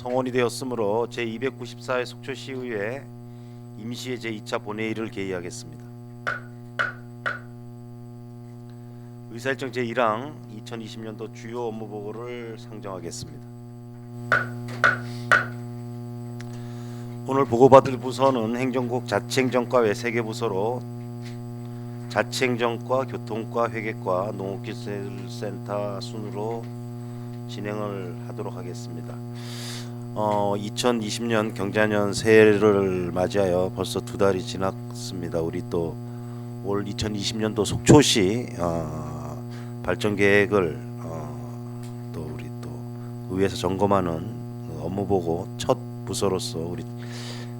성원이 되었으므로 제294회 속초시의회 임시회 제2차 본회의를 개의하겠습니다. 의사일정 제1항 2020년도 주요 업무 보고를 상정하겠습니다. 오늘 보고받을 부서는 행정국 자치행정과 외 3개 부서로 자치행정과, 교통과, 회계과, 농업기술센터 순으로 진행을 하도록 하겠습니다. 2020년 경자년 새해를 맞이하여 벌써 2달이 지났습니다. 우리 또 올 2020년도 속초시 발전 계획을 또 우리 또 의회에서 점검하는 업무 보고 첫 부서로서 우리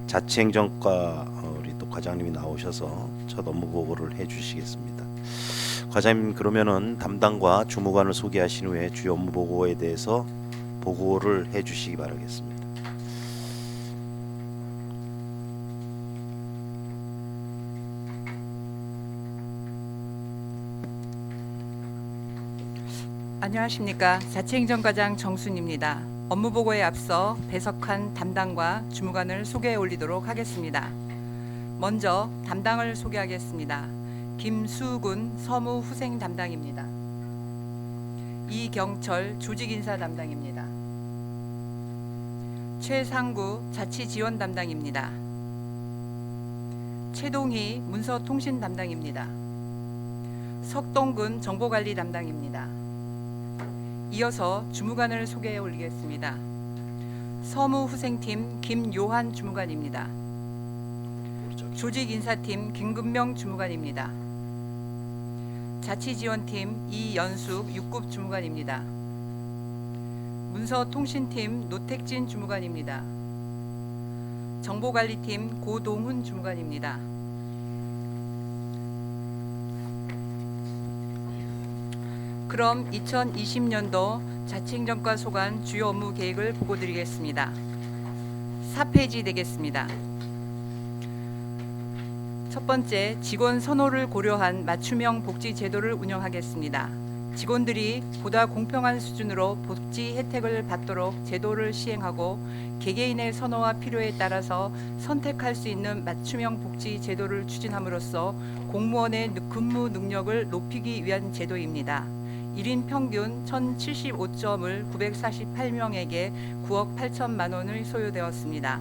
자치행정과 우리 또 과장님이 나오셔서 첫 업무 보고를 해주시겠습니다. 과장님, 그러면은 담당과 주무관을 소개하신 후에 주요 업무 보고에 대해서 보고를 해주시기 바라겠습니다. 안녕하십니까. 자치행정과장 정순입니다. 업무 보고에 앞서 배석한 담당과 주무관을 소개해 올리도록 하겠습니다. 먼저 담당을 소개하겠습니다. 김수군 서무후생 담당입니다. 이경철 조직인사 담당입니다. 최상구 자치지원 담당입니다. 최동희 문서통신 담당입니다. 석동근 정보관리 담당입니다. 이어서 주무관을 소개해 올리겠습니다. 서무후생팀 김요한 주무관입니다. 조직인사팀 김근명 주무관입니다. 자치지원팀 이연숙 6급 주무관입니다. 문서통신팀 노택진 주무관입니다. 정보관리팀 고동훈 주무관입니다. 그럼 2020년도 자치행정과 소관 주요 업무 계획을 보고드리겠습니다. 4페이지 되겠습니다. 첫 번째, 직원 선호를 고려한 맞춤형 복지 제도를 운영하겠습니다. 직원들이 보다 공평한 수준으로 복지 혜택을 받도록 제도를 시행하고 개개인의 선호와 필요에 따라서 선택할 수 있는 맞춤형 복지 제도를 추진함으로써 공무원의 근무 능력을 높이기 위한 제도입니다. 1인 평균 1075점을 948명에게 9억 8천만 원을 소요되었습니다.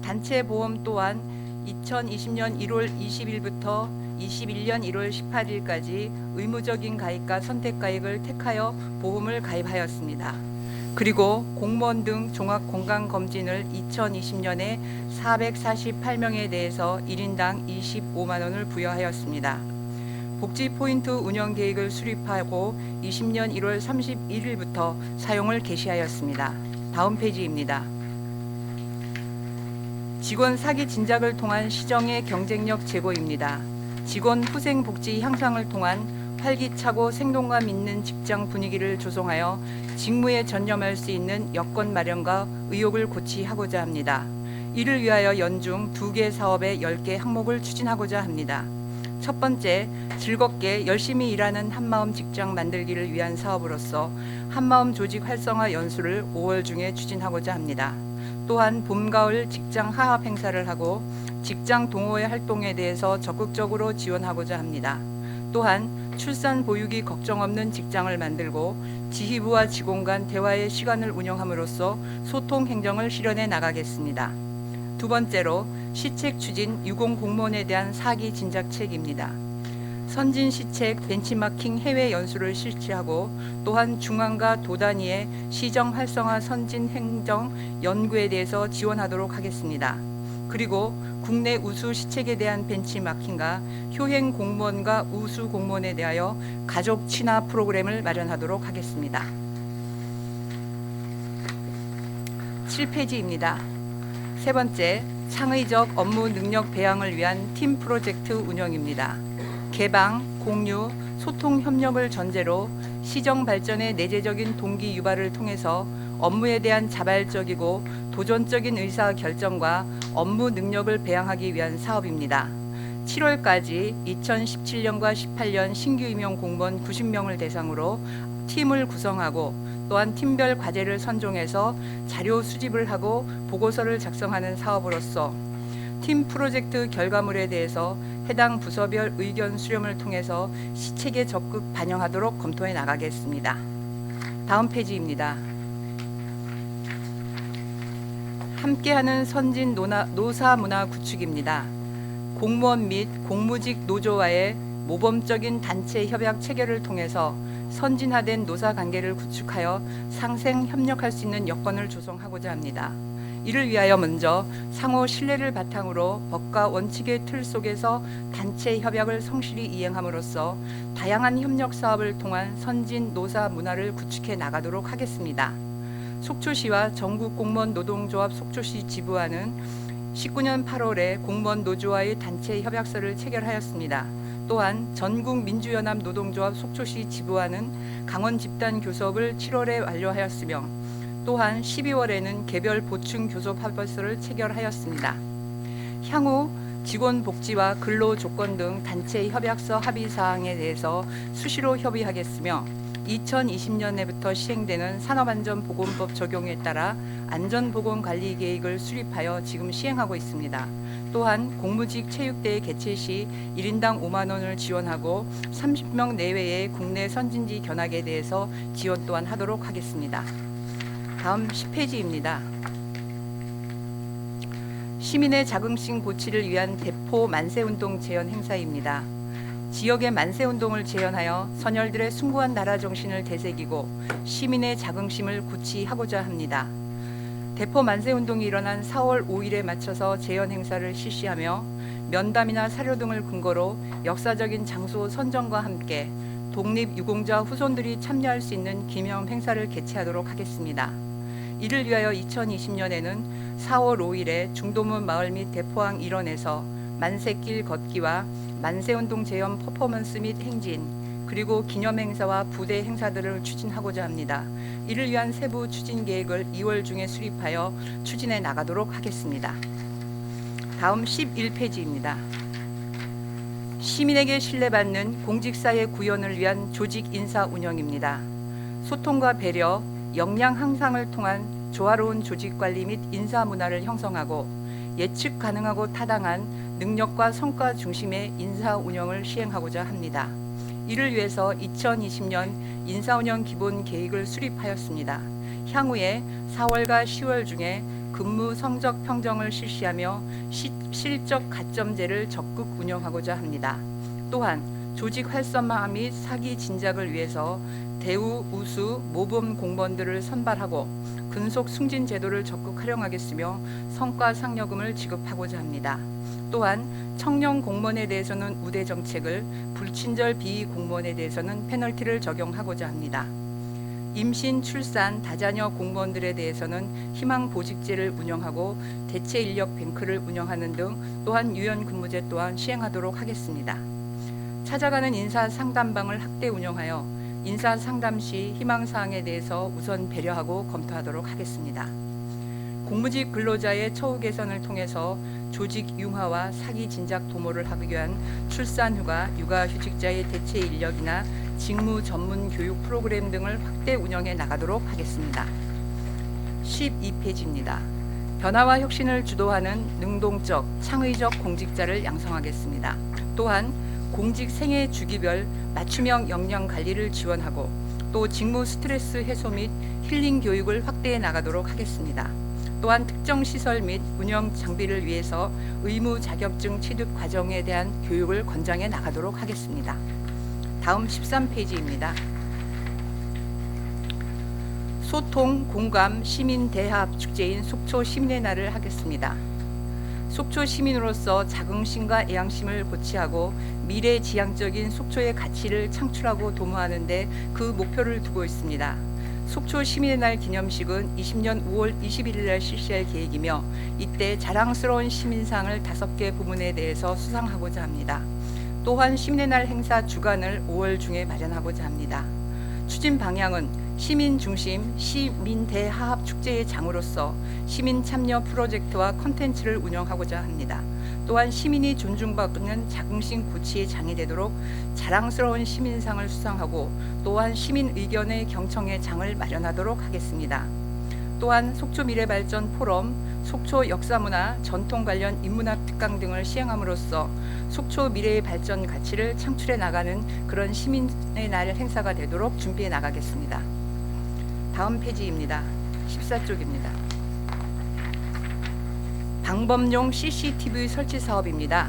단체 보험 또한 2020년 1월 20일부터 21년 1월 18일까지 의무적인 가입과 선택 가입을 택하여 보험을 가입하였습니다. 그리고 공무원 등 종합건강검진을 2020년에 448명에 대해서 1인당 25만 원을 부여하였습니다. 복지포인트 운영 계획을 수립하고 20년 1월 31일부터 사용을 개시하였습니다. 다음 페이지입니다. 직원 사기 진작을 통한 시정의 경쟁력 제고입니다. 직원 후생 복지 향상을 통한 활기차고 생동감 있는 직장 분위기를 조성하여 직무에 전념할 수 있는 여건 마련과 의욕을 고취하고자 합니다. 이를 위하여 연중 2개 사업의 10개 항목을 추진하고자 합니다. 첫 번째, 즐겁게 열심히 일하는 한마음 직장 만들기를 위한 사업으로서 한마음 조직 활성화 연수를 5월 중에 추진하고자 합니다. 또한 봄, 가을 직장 하합 행사를 하고 직장 동호회 활동에 대해서 적극적으로 지원하고자 합니다. 또한 출산 보육이 걱정 없는 직장을 만들고 지휘부와 직원 간 대화의 시간을 운영함으로써 소통 행정을 실현해 나가겠습니다. 두 번째로, 시책 추진 유공 공무원에 대한 사기 진작책입니다. 선진 시책 벤치마킹 해외 연수를 실시하고 또한 중앙과 도 단위의 시정 활성화 선진 행정 연구에 대해서 지원하도록 하겠습니다. 그리고 국내 우수 시책에 대한 벤치마킹과 효행 공무원과 우수 공무원에 대하여 가족 친화 프로그램을 마련하도록 하겠습니다. 7페이지입니다. 세 번째, 창의적 업무 능력 배양을 위한 팀 프로젝트 운영입니다. 개방, 공유, 소통 협력을 전제로 시정 발전의 내재적인 동기 유발을 통해서 업무에 대한 자발적이고 도전적인 의사 결정과 업무 능력을 배양하기 위한 사업입니다. 7월까지 2017년과 18년 신규 임용 공무원 90명을 대상으로 팀을 구성하고 또한 팀별 과제를 선종해서 자료 수집을 하고 보고서를 작성하는 사업으로서 팀 프로젝트 결과물에 대해서 해당 부서별 의견 수렴을 통해서 시책에 적극 반영하도록 검토해 나가겠습니다. 다음 페이지입니다. 함께하는 선진 노사 문화 구축입니다. 공무원 및 공무직 노조와의 모범적인 단체 협약 체결을 통해서 선진화된 노사 관계를 구축하여 상생 협력할 수 있는 여건을 조성하고자 합니다. 이를 위하여 먼저 상호 신뢰를 바탕으로 법과 원칙의 틀 속에서 단체 협약을 성실히 이행함으로써 다양한 협력 사업을 통한 선진 노사 문화를 구축해 나가도록 하겠습니다. 속초시와 전국 공무원 노동조합 속초시 지부와는 19년 8월에 공무원 노조와의 단체 협약서를 체결하였습니다. 또한 전국민주연합 노동조합 속초시 지부와는 강원 집단 교섭을 7월에 완료하였으며 또한 12월에는 개별 보충 교섭 합의서를 체결하였습니다. 향후 직원 복지와 근로 조건 등 단체 협약서 합의 사항에 대해서 수시로 협의하겠으며 2020년에부터 시행되는 산업안전보건법 적용에 따라 안전보건관리 계획을 수립하여 지금 시행하고 있습니다. 또한 공무직 체육대회 개최 시 1인당 5만 원을 지원하고 30명 내외의 국내 선진지 견학에 대해서 지원 또한 하도록 하겠습니다. 다음 10페이지입니다. 시민의 자긍심 고취를 위한 대포 만세운동 재현 행사입니다. 지역의 만세운동을 재현하여 선열들의 숭고한 나라 정신을 되새기고 시민의 자긍심을 고취하고자 합니다. 대포 만세운동이 일어난 4월 5일에 맞춰서 재현 행사를 실시하며 면담이나 사료 등을 근거로 역사적인 장소 선정과 함께 독립유공자 후손들이 참여할 수 있는 기념 행사를 개최하도록 하겠습니다. 이를 위하여 2020년에는 4월 5일에 중도문 마을 및 대포항 일원에서 만세길 걷기와 만세운동 재현 퍼포먼스 및 행진 그리고 기념행사와 부대 행사들을 추진하고자 합니다. 이를 위한 세부 추진 계획을 2월 중에 수립하여 추진해 나가도록 하겠습니다. 다음 11페이지입니다. 시민에게 신뢰받는 공직사회 구현을 위한 조직 인사 운영입니다. 소통과 배려, 역량 향상을 통한 조화로운 조직 관리 및 인사 문화를 형성하고 예측 가능하고 타당한 능력과 성과 중심의 인사 운영을 시행하고자 합니다. 이를 위해서 2020년 인사운영 기본 계획을 수립하였습니다. 향후에 4월과 10월 중에 근무 성적 평정을 실시하며 실적 가점제를 적극 운영하고자 합니다. 또한 조직 활성화 및 사기 진작을 위해서 대우, 우수, 모범 공무원들을 선발하고 근속 승진 제도를 적극 활용하겠으며 성과 상여금을 지급하고자 합니다. 또한 청년 공무원에 대해서는 우대 정책을, 불친절 비위 공무원에 대해서는 페널티를 적용하고자 합니다. 임신, 출산, 다자녀 공무원들에 대해서는 희망보직제를 운영하고 대체 인력 뱅크를 운영하는 등 또한 유연 근무제 또한 시행하도록 하겠습니다. 찾아가는 인사 상담방을 확대 운영하여 인사 상담 시 희망사항에 대해서 우선 배려하고 검토하도록 하겠습니다. 공무직 근로자의 처우 개선을 통해서 조직 융화와 사기 진작 도모를 하기 위한 출산휴가, 육아휴직자의 대체 인력이나 직무 전문 교육 프로그램 등을 확대 운영해 나가도록 하겠습니다. 12페이지입니다. 변화와 혁신을 주도하는 능동적, 창의적 공직자를 양성하겠습니다. 또한 공직 생애 주기별 맞춤형 역량 관리를 지원하고 또 직무 스트레스 해소 및 힐링 교육을 확대해 나가도록 하겠습니다. 또한 특정 시설 및 운영 장비를 위해서 의무 자격증 취득 과정에 대한 교육을 권장해 나가도록 하겠습니다. 다음 13페이지입니다. 소통, 공감, 시민 대합 축제인 속초 시민의 날을 하겠습니다. 속초 시민으로서 자긍심과 애양심을 고취하고 미래지향적인 속초의 가치를 창출하고 도모하는 데 그 목표를 두고 있습니다. 속초 시민의 날 기념식은 20년 5월 21일 날 실시할 계획이며 이때 자랑스러운 시민상을 5개 부문에 대해서 수상하고자 합니다. 또한 시민의 날 행사 주간을 5월 중에 마련하고자 합니다. 추진 방향은 시민 중심 시민 대하합 축제의 장으로서 시민 참여 프로젝트와 컨텐츠를 운영하고자 합니다. 또한 시민이 존중받는 자긍심 고취의 장이 되도록 자랑스러운 시민상을 수상하고 또한 시민 의견의 경청의 장을 마련하도록 하겠습니다. 또한 속초 미래발전 포럼, 속초 역사문화, 전통 관련 인문학 특강 등을 시행함으로써 속초 미래의 발전 가치를 창출해 나가는 그런 시민의 날 행사가 되도록 준비해 나가겠습니다. 다음 페이지입니다. 14쪽입니다. 방범용 CCTV 설치 사업입니다.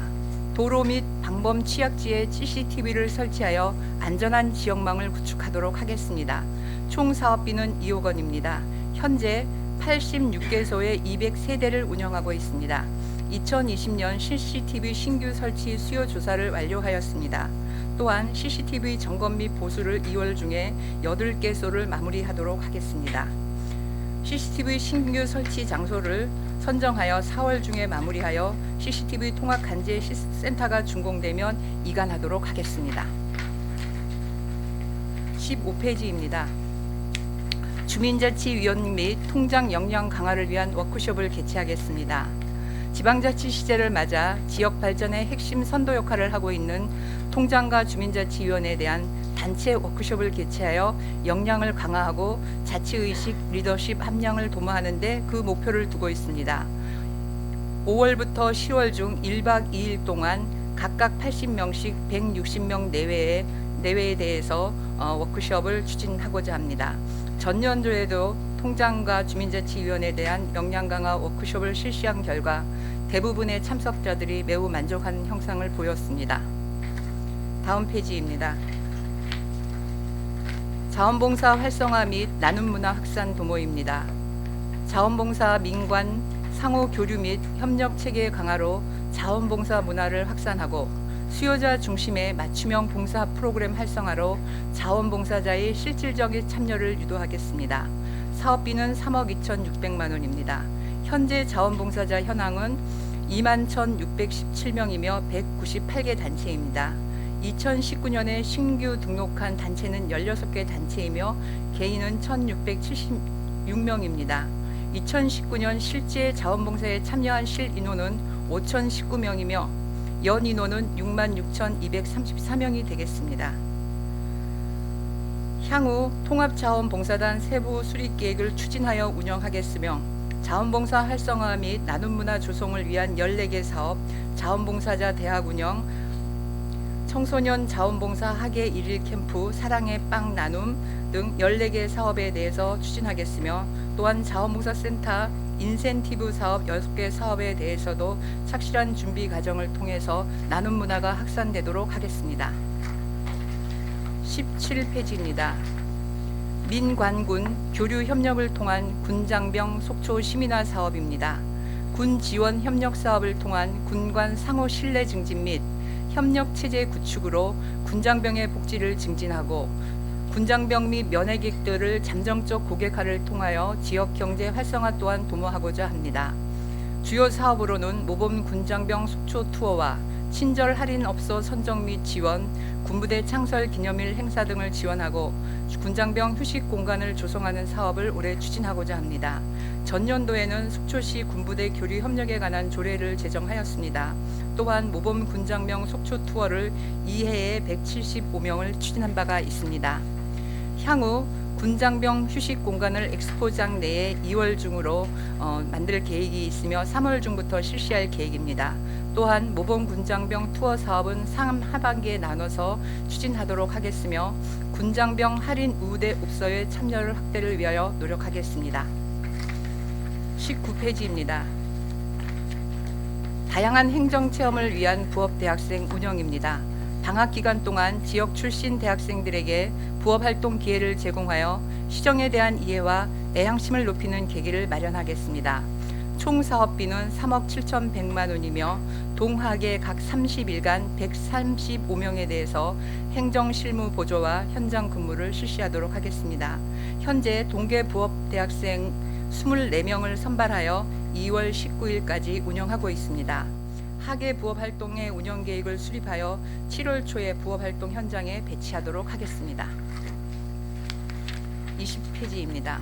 도로 및 방범 취약지에 CCTV를 설치하여 안전한 지역망을 구축하도록 하겠습니다. 총 사업비는 2억 원입니다. 현재 86개소에 203대를 운영하고 있습니다. 2020년 CCTV 신규 설치 수요 조사를 완료하였습니다. 또한 CCTV 점검 및 보수를 2월 중에 8개소를 마무리하도록 하겠습니다. CCTV 신규 설치 장소를 선정하여 4월 중에 마무리하여 CCTV 통합 관제 센터가 준공되면 이관하도록 하겠습니다. 15페이지입니다. 주민자치위원 및 통장 역량 강화를 위한 워크숍을 개최하겠습니다. 지방자치 시제를 맞아 지역 발전의 핵심 선도 역할을 하고 있는 통장과 주민자치위원회에 대한 단체 워크숍을 개최하여 역량을 강화하고 자치의식, 리더십 함량을 도모하는 데 그 목표를 두고 있습니다. 5월부터 10월 중 1박 2일 동안 각각 80명씩 160명 내외에 대해서 워크숍을 추진하고자 합니다. 전년도에도 통장과 주민자치위원회에 대한 역량 강화 워크숍을 실시한 결과 대부분의 참석자들이 매우 만족한 형상을 보였습니다. 다음 페이지입니다. 자원봉사 활성화 및 나눔문화 확산 도모입니다. 자원봉사 민관 상호 교류 및 협력 체계 강화로 자원봉사 문화를 확산하고 수요자 중심의 맞춤형 봉사 프로그램 활성화로 자원봉사자의 실질적인 참여를 유도하겠습니다. 사업비는 3억 2,600만 원입니다. 현재 자원봉사자 현황은 21,617명이며 198개 단체입니다. 2019년에 신규 등록한 단체는 16개 단체이며 개인은 1,676명입니다. 2019년 실제 자원봉사에 참여한 실인원은 5,019명이며 연인원은 66,234명이 되겠습니다. 향후 통합자원봉사단 세부 수립계획을 추진하여 운영하겠으며 자원봉사 활성화 및 나눔문화 조성을 위한 14개 사업, 자원봉사자 대학 운영, 청소년 자원봉사 학예 1일 캠프, 사랑의 빵 나눔 등 14개 사업에 대해서 추진하겠으며 또한 자원봉사센터 인센티브 사업 6개 사업에 대해서도 착실한 준비 과정을 통해서 나눔 문화가 확산되도록 하겠습니다. 17페이지입니다. 민관군 교류 협력을 통한 군장병 속초 시민화 사업입니다. 군 지원 협력 사업을 통한 군관 상호 신뢰 증진 및 협력 체제 구축으로 군장병의 복지를 증진하고 군장병 및 면회객들을 잠정적 고객화를 통하여 지역 경제 활성화 또한 도모하고자 합니다. 주요 사업으로는 모범 군장병 속초 투어와 친절 할인 업소 선정 및 지원, 군부대 창설 기념일 행사 등을 지원하고 군장병 휴식 공간을 조성하는 사업을 올해 추진하고자 합니다. 전년도에는 속초시 군부대 교류 협력에 관한 조례를 제정하였습니다. 또한 모범 군장병 속초 투어를 2회에 175명을 추진한 바가 있습니다. 향후 군장병 휴식 공간을 엑스포장 내에 2월 중으로 만들 계획이 있으며 3월 중부터 실시할 계획입니다. 또한 모범 군장병 투어 사업은 상하반기에 나눠서 추진하도록 하겠으며 군장병 할인 우대 옵서의 참여를 확대를 위하여 노력하겠습니다. 19페이지입니다. 다양한 행정체험을 위한 부업대학생 운영입니다. 방학기간 동안 지역 출신 대학생들에게 부업활동 기회를 제공하여 시정에 대한 이해와 애향심을 높이는 계기를 마련하겠습니다. 총 사업비는 3억 7,100만 원이며 동학의 각 30일간 135명에 대해서 행정실무 보조와 현장 근무를 실시하도록 하겠습니다. 현재 동계 부업대학생 24명을 선발하여 2월 19일까지 운영하고 있습니다. 학예 부업활동의 운영 계획을 수립하여 7월 초에 부업활동 현장에 배치하도록 하겠습니다. 20페이지입니다.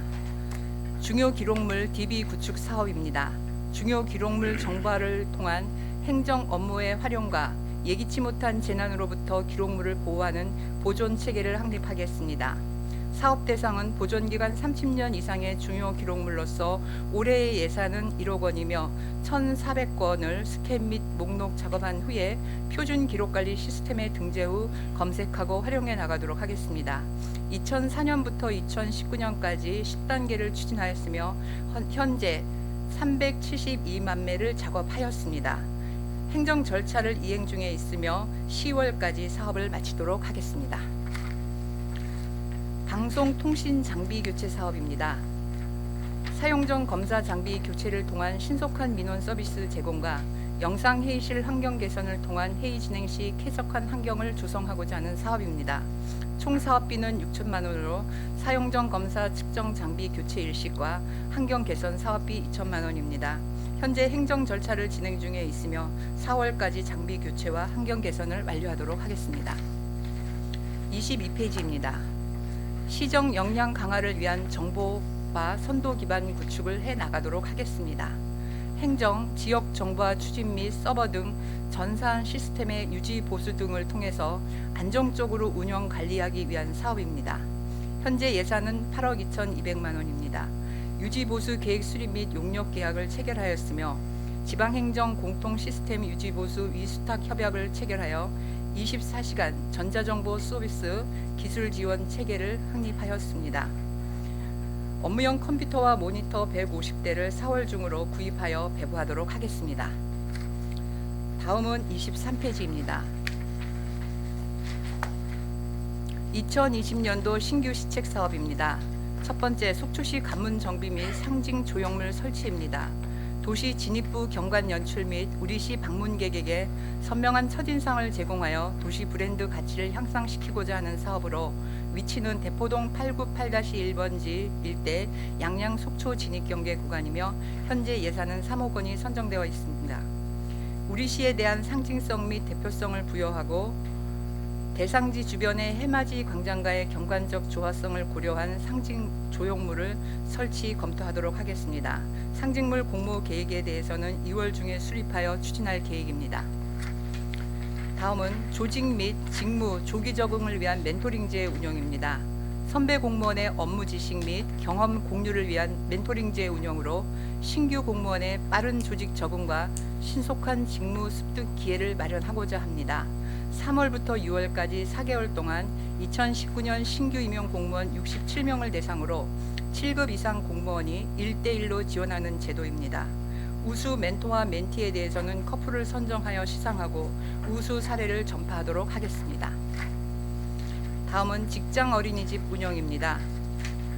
중요 기록물 DB 구축 사업입니다. 중요 기록물 정보화를 통한 행정 업무의 활용과 예기치 못한 재난으로부터 기록물을 보호하는 보존 체계를 확립하겠습니다. 사업 대상은 보존기간 30년 이상의 중요 기록물로서 올해의 예산은 1억 원이며 1,400건을 스캔 및 목록 작업한 후에 표준 기록관리 시스템에 등재 후 검색하고 활용해 나가도록 하겠습니다. 2004년부터 2019년까지 10단계를 추진하였으며 현재 372만 매를 작업하였습니다. 행정 절차를 이행 중에 있으며 10월까지 사업을 마치도록 하겠습니다. 방송통신 장비 교체 사업입니다. 사용 전 검사 장비 교체를 통한 신속한 민원 서비스 제공과 영상 회의실 환경 개선을 통한 회의 진행 시 쾌적한 환경을 조성하고자 하는 사업입니다. 총 사업비는 6천만 원으로 사용 전 검사 측정 장비 교체 일식과 환경 개선 사업비 2천만 원입니다. 현재 행정 절차를 진행 중에 있으며 4월까지 장비 교체와 환경 개선을 완료하도록 하겠습니다. 22페이지입니다. 시정 역량 강화를 위한 정보화 선도 기반 구축을 해 나가도록 하겠습니다. 행정, 지역 정보화 추진 및 서버 등 전산 시스템의 유지 보수 등을 통해서 안정적으로 운영 관리하기 위한 사업입니다. 현재 예산은 8억 2,200만 원입니다. 유지 보수 계획 수립 및 용역 계약을 체결하였으며 지방행정 공통 시스템 유지 보수 위수탁 협약을 체결하여 24시간 전자정보 서비스 기술 지원 체계를 확립하였습니다. 업무용 컴퓨터와 모니터 150대를 4월 중으로 구입하여 배부하도록 하겠습니다. 다음은 23페이지입니다. 2020년도 신규 시책 사업입니다. 첫 번째, 속초시 관문 정비 및 상징 조형물 설치입니다. 도시 진입부 경관 연출 및 우리시 방문객에게 선명한 첫인상을 제공하여 도시 브랜드 가치를 향상시키고자 하는 사업으로 위치는 대포동 898-1번지 일대 양양 속초 진입 경계 구간이며 현재 예산은 3억 원이 선정되어 있습니다. 우리시에 대한 상징성 및 대표성을 부여하고 대상지 주변의 해맞이 광장과의 경관적 조화성을 고려한 상징 조형물을 설치 검토하도록 하겠습니다. 상징물 공모 계획에 대해서는 2월 중에 수립하여 추진할 계획입니다. 다음은 조직 및 직무 조기 적응을 위한 멘토링제 운영입니다. 선배 공무원의 업무 지식 및 경험 공유를 위한 멘토링제 운영으로 신규 공무원의 빠른 조직 적응과 신속한 직무 습득 기회를 마련하고자 합니다. 3월부터 6월까지 4개월 동안 2019년 신규 임용 공무원 67명을 대상으로 7급 이상 공무원이 1대1로 지원하는 제도입니다. 우수 멘토와 멘티에 대해서는 커플을 선정하여 시상하고 우수 사례를 전파하도록 하겠습니다. 다음은 직장 어린이집 운영입니다.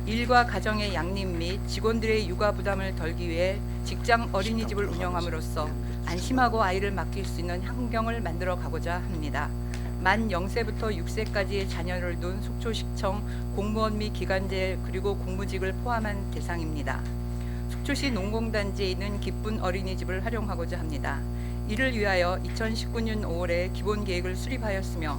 일과 가정의 양립 및 직원들의 육아 부담을 덜기 위해 직장 어린이집을 운영함으로써 안심하고 아이를 맡길 수 있는 환경을 만들어 가고자 합니다. 만 0세부터 6세까지의 자녀를 둔 속초시청 공무원 및 기관제 그리고 공무직을 포함한 대상입니다. 속초시 농공단지에 있는 기쁜 어린이집을 활용하고자 합니다. 이를 위하여 2019년 5월에 기본 계획을 수립하였으며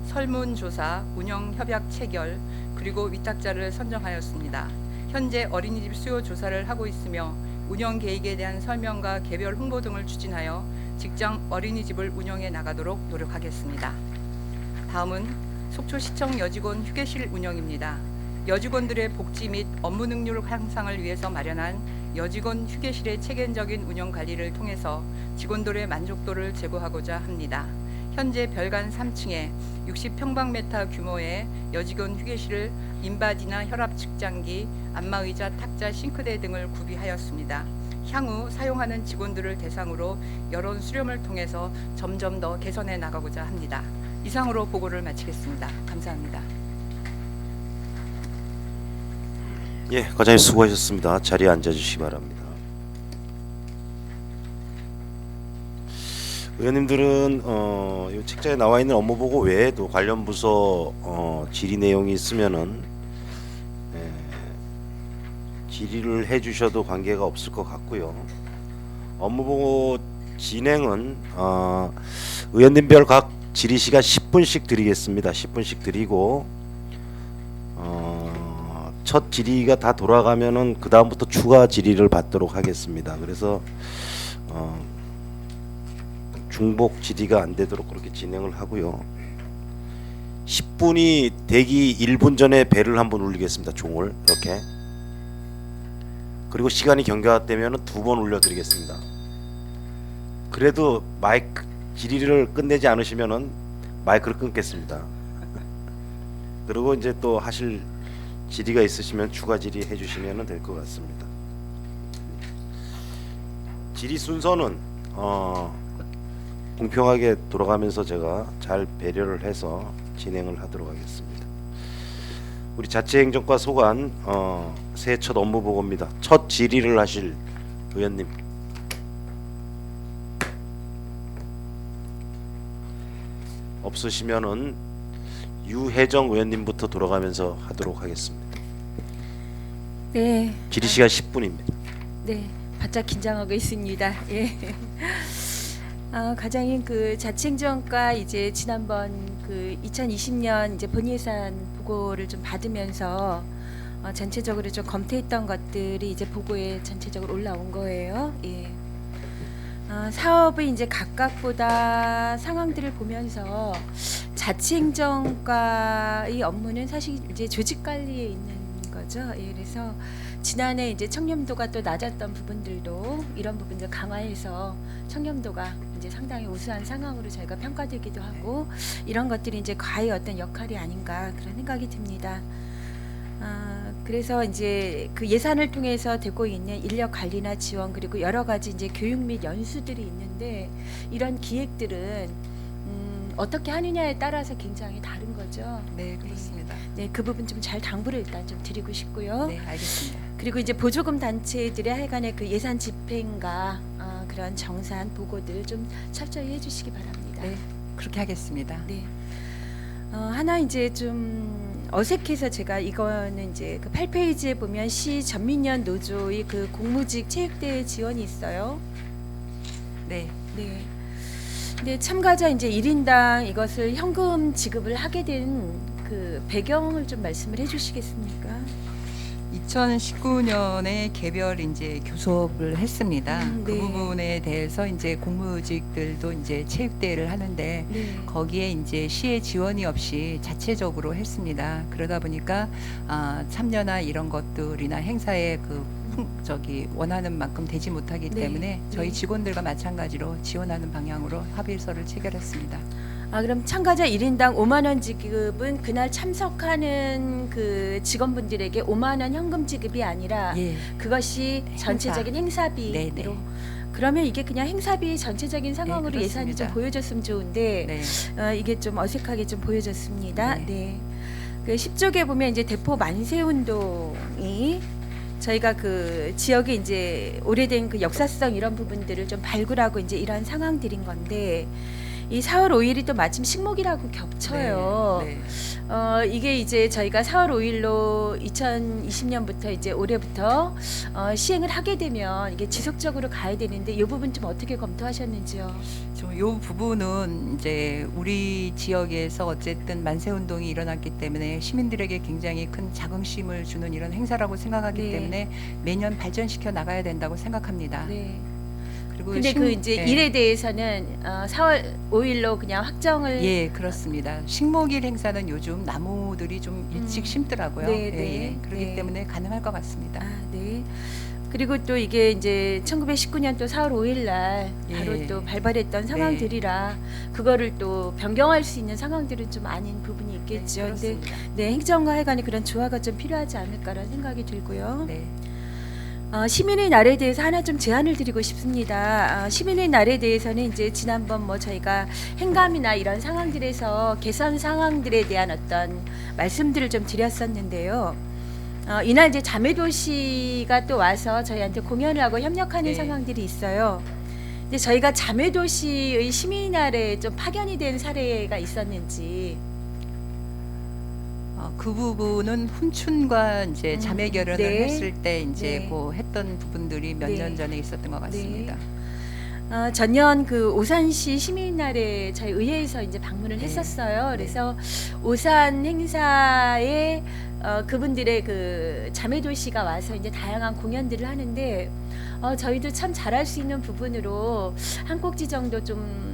설문조사, 운영협약 체결, 그리고 위탁자를 선정하였습니다. 현재 어린이집 수요 조사를 하고 있으며 운영 계획에 대한 설명과 개별 홍보 등을 추진하여 직장 어린이집을 운영해 나가도록 노력하겠습니다. 다음은 속초시청 여직원 휴게실 운영입니다. 여직원들의 복지 및 업무 능률 향상을 위해서 마련한 여직원 휴게실의 체계적인 운영 관리를 통해서 직원들의 만족도를 제고하고자 합니다. 현재 별관 3층에 60평방미터 규모의 여직원 휴게실을 인바디나 혈압 측정기, 안마의자, 탁자, 싱크대 등을 구비하였습니다. 향후 사용하는 직원들을 대상으로 여론 수렴을 통해서 점점 더 개선해 나가고자 합니다. 이상으로 보고를 마치겠습니다. 감사합니다. 예, 과장님 수고하셨습니다. 자리에 앉아주시기 바랍니다. 의원님들은 이 책자에 나와 있는 업무 보고 외에도 관련 부서 질의 내용이 있으면은 질의를 해주셔도 관계가 없을 것 같고요. 업무 보고 진행은 의원님별 각 질의 시간 10분씩 드리겠습니다. 10분씩 드리고 첫 질의가 다 돌아가면은 그 다음부터 추가 질의를 받도록 하겠습니다. 그래서 중복 질의가 안 되도록 그렇게 진행을 하고요. 10분이 되기 1분 전에 벨을 한번 울리겠습니다. 종을 이렇게. 그리고 시간이 경과되면은 2번 울려드리겠습니다. 그래도 마이크 질의를 끝내지 않으시면은 마이크를 끊겠습니다. 그리고 이제 또 하실 질의가 있으시면 추가 질의 해주시면 될 것 같습니다. 질의 순서는 공평하게 돌아가면서 제가 잘 배려를 해서 진행을 하도록 하겠습니다. 우리 자치행정과 소관 새해 첫 업무 보고입니다. 첫 질의를 하실 의원님. 없으시면은 유혜정 의원님부터 돌아가면서 하도록 하겠습니다. 네, 질의 시간 10분입니다. 네, 바짝 긴장하고 있습니다. 예. 과장님 그 자치행정과 이제 지난번 그 2020년 이제 본예산 보고를 좀 받으면서 전체적으로 좀 검토했던 것들이 이제 보고에 전체적으로 올라온 거예요. 예. 사업의 이제 각각보다 상황들을 보면서 자치행정과의 업무는 사실 이제 조직 관리에 있는 거죠. 예, 그래서 지난해 이제 청렴도가 또 낮았던 부분들도 이런 부분들 강화해서 청렴도가 이제 상당히 우수한 상황으로 저희가 평가되기도 하고 이런 것들이 이제 과의 어떤 역할이 아닌가 그런 생각이 듭니다. 그래서 이제 그 예산을 통해서 되고 있는 인력 관리나 지원 그리고 여러 가지 이제 교육 및 연수들이 있는데 이런 기획들은 어떻게 하느냐에 따라서 굉장히 다른 거죠. 네, 그렇습니다. 네, 그 부분 좀 잘 당부를 일단 좀 드리고 싶고요. 네, 알겠습니다. 그리고 이제 보조금 단체들의 하여간의 그 예산 집행과 그런 정산 보고들 좀 철저히 해주시기 바랍니다. 네, 그렇게 하겠습니다. 네. 하나 이제 좀 어색해서 제가 이거는 이제 그 8페이지에 보면 시 전민연 노조의 그 공무직 체육대회 지원이 있어요. 네, 네. 근데 참가자 이제 1인당 이것을 현금 지급을 하게 된 그 배경을 좀 말씀을 해주시겠습니까? 2019년에 개별 이제 교섭을 했습니다. 그 네. 부분에 대해서 이제 공무직들도 이제 체육대회를 하는데 네. 거기에 이제 시의 지원이 없이 자체적으로 했습니다. 그러다 보니까 참여나 이런 것들이나 행사에 원하는 만큼 되지 못하기 네. 때문에 저희 네. 직원들과 마찬가지로 지원하는 방향으로 합의서를 체결했습니다. 그럼 참가자 1인당 5만 원 지급은 그날 참석하는 그 직원분들에게 5만 원 현금 지급이 아니라 예, 그것이 전체적인 행사비로. 네, 네. 그러면 이게 그냥 행사비 전체적인 상황으로 네, 예산이 좀 그렇습니다. 보여졌으면 좋은데 네, 이게 좀 어색하게 좀 보여졌습니다. 네. 네. 그 10쪽에 보면 이제 대포 만세 운동이 저희가 그 지역에 이제 오래된 그 역사성 이런 부분들을 좀 발굴하고 이제 이런 상황들인 건데 이 4월 5일이 또 마침 식목이라고 겹쳐요. 네, 이게 이제 저희가 4월 5일로 2020년부터 이제 올해부터 시행을 하게 되면 이게 지속적으로 가야 되는데 이 부분 좀 어떻게 검토하셨는지요? 이 부분은 이제 우리 지역에서 어쨌든 만세 운동이 일어났기 때문에 시민들에게 굉장히 큰 자긍심을 주는 이런 행사라고 생각하기 네. 때문에 매년 발전시켜 나가야 된다고 생각합니다. 네. 그리고 근데 그 이제 네. 일에 대해서는 4월 5일로 그냥 확정을 예, 그렇습니다. 식목일 행사는 요즘 나무들이 좀 일찍 심더라고요. 네, 예, 네, 예. 그렇기 네. 때문에 가능할 것 같습니다. 네. 그리고 또 이게 이제 1919년 또 4월 5일 날 바로 예. 또 발발했던 상황들이라 그거를 또 변경할 수 있는 상황들은 좀 아닌 부분이 있겠죠. 근데 그렇습니다. 네, 행정과 해관이 그런 조화가 좀 필요하지 않을까라는 생각이 들고요. 네. 시민의 날에 대해서 하나 좀 제안을 드리고 싶습니다. 시민의 날에 대해서는 이제 지난번 뭐 저희가 행감이나 이런 상황들에서 개선 상황들에 대한 어떤 말씀들을 좀 드렸었는데요. 이날 이제 자매도시가 또 와서 저희한테 공연을 하고 협력하는 네. 상황들이 있어요. 근데 저희가 자매도시의 시민의 날에 좀 파견이 된 사례가 있었는지. 그 부분은 훈춘과 이제 자매 결연을 네. 했을 때 이제 네. 그 했던 부분들이 몇 년 네. 전에 있었던 것 같습니다. 전년 그 오산시 시민날에 저희 의회에서 이제 방문을 네. 했었어요. 네. 그래서 오산 행사에 그분들의 그 자매도시가 와서 이제 다양한 공연들을 하는데 저희도 참 잘할 수 있는 부분으로 한 꼭지 정도 좀